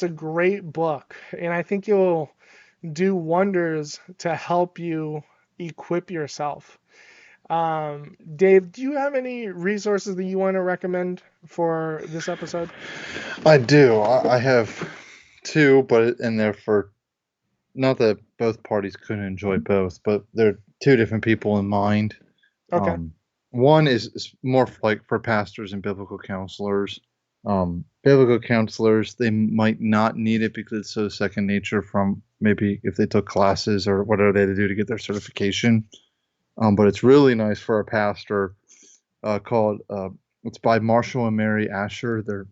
great book, and I think you'll do wonders to help you equip yourself. Dave, do you have any resources that you want to recommend for this episode? I do. I have two, and they're for not that both parties couldn't enjoy both, but they're two different people in mind. Okay. One is more like for pastors and biblical counselors. Biblical counselors, they might not need it because it's so second nature from maybe if they took classes or whatever they had to do to get their certification. But it's really nice for a pastor called, it's by Marshall and Mary Asher. They're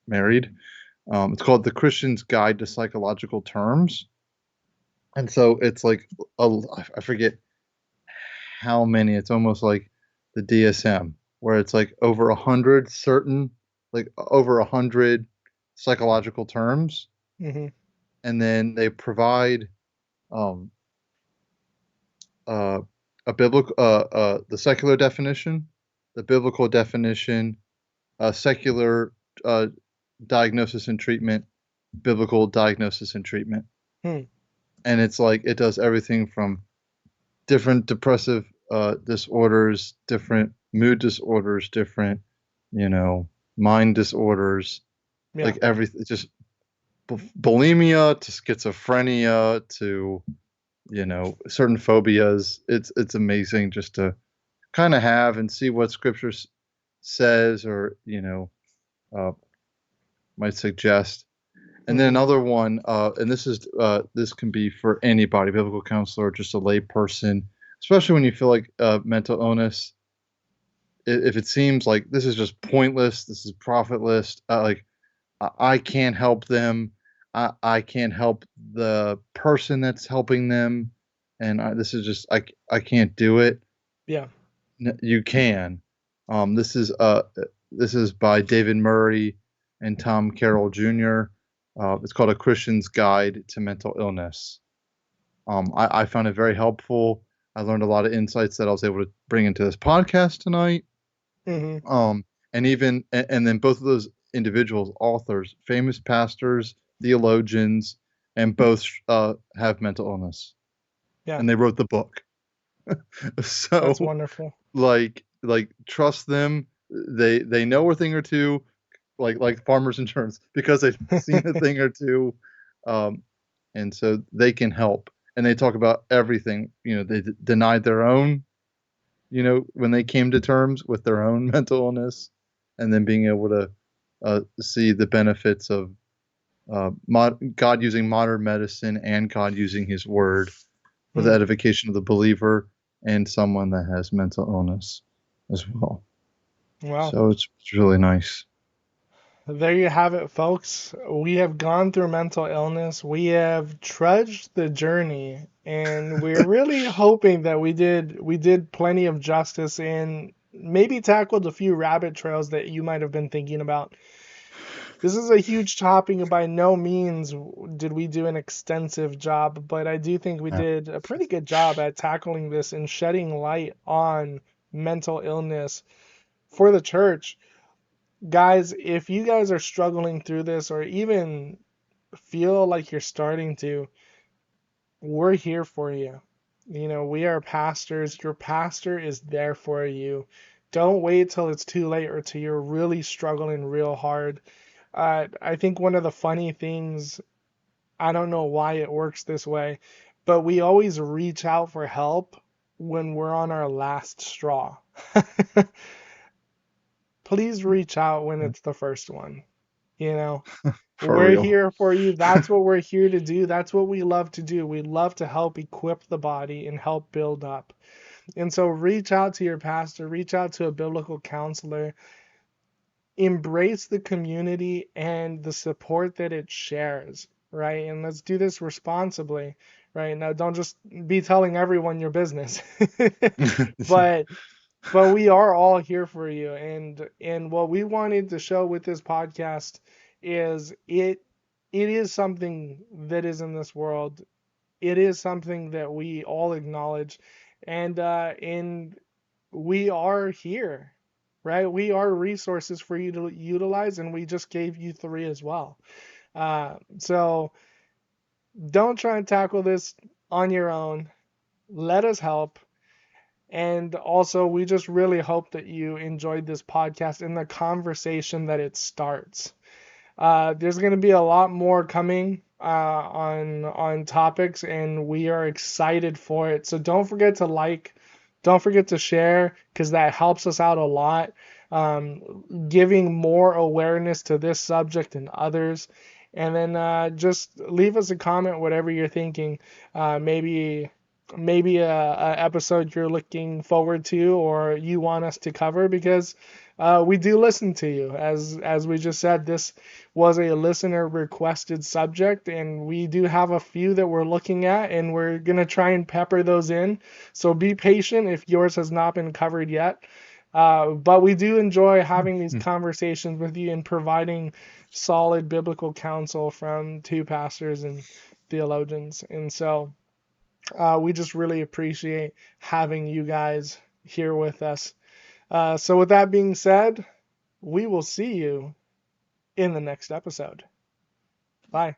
married. It's called The Christian's Guide to Psychological Terms. And so it's like, I forget how many, it's almost like the DSM, where it's like over 100 certain, like over 100 psychological terms. Mm-hmm. And then they provide um, uh, the secular definition, the biblical definition, secular uh, diagnosis and treatment, biblical diagnosis and treatment. Hmm. And it's like it does everything from different depressive disorders, different mood disorders, different, you know, mind disorders, Yeah. like everything, just bulimia to schizophrenia to, you know, certain phobias. It's amazing just to kind of have and see what scripture says or, you know, uh, might suggest. And then Mm-hmm. another one, and this can be for anybody, biblical counselor, just a lay person, especially when you feel like mental illness. If it seems like this is just pointless, this is profitless, like I can't help them, I can't help the person that's helping them, and this is just I can't do it. Yeah. You can. This is by David Murray and Tom Carroll Jr. It's called A Christian's Guide to Mental Illness. I found it very helpful. I learned a lot of insights that I was able to bring into this podcast tonight. Mm-hmm. And then both of those individuals, authors, famous pastors, theologians, and both have mental illness, Yeah. and they wrote the book. That's So wonderful. like trust them. They know a thing or two, like farmers insurance, because they've seen a thing or two, um, and so they can help. And they talk about everything. You know, they denied their own. You know, when they came to terms with their own mental illness, and then being able to see the benefits of God using modern medicine and God using His Word for the Hmm. edification of the believer and someone that has mental illness as well. Wow. So it's really nice. There you have it, folks. We have gone through mental illness. We have trudged the journey, And we're really hoping that we did plenty of justice and maybe tackled a few rabbit trails that you might have been thinking about. This is a huge topic, and by no means did we do an extensive job, but I do think we Yeah. did a pretty good job at tackling this and shedding light on mental illness for the church. Guys, if you guys are struggling through this or even feel like you're starting to, we're here for you. You know, we are pastors. Your pastor is there for you. Don't wait till it's too late or till you're really struggling real hard. I think one of the funny things, I don't know why it works this way, but we always reach out for help when we're on our last straw. Please reach out when it's the first one. You know, For we're real. here for you. That's what we're here to do. That's what we love to do. We love to help equip the body and help build up. And so reach out to your pastor, reach out to a biblical counselor, embrace the community and the support that it shares, right? And let's do this responsibly, right? Now, don't just be telling everyone your business, but we are all here for you. And what we wanted to show with this podcast is it is something that is in this world. It is something that we all acknowledge, and we are here, right? We are resources for you to utilize, and we just gave you 3 as well. So don't try and tackle this on your own. Let us help. And also, we just really hope that you enjoyed this podcast and the conversation that it starts. There's going to be a lot more coming on topics, and we are excited for it. So don't forget to like, don't forget to share, because that helps us out a lot. Giving more awareness to this subject and others, and then just leave us a comment, whatever you're thinking. Maybe a episode you're looking forward to or you want us to cover, because we do listen to you. As we just said, this was a listener requested subject, and we do have a few that we're looking at, and we're going to try and pepper those in. So be patient if yours has not been covered yet. But we do enjoy having these conversations with you and providing solid biblical counsel from 2 pastors and theologians. And so we just really appreciate having you guys here with us. So with that being said, we will see you in the next episode. Bye.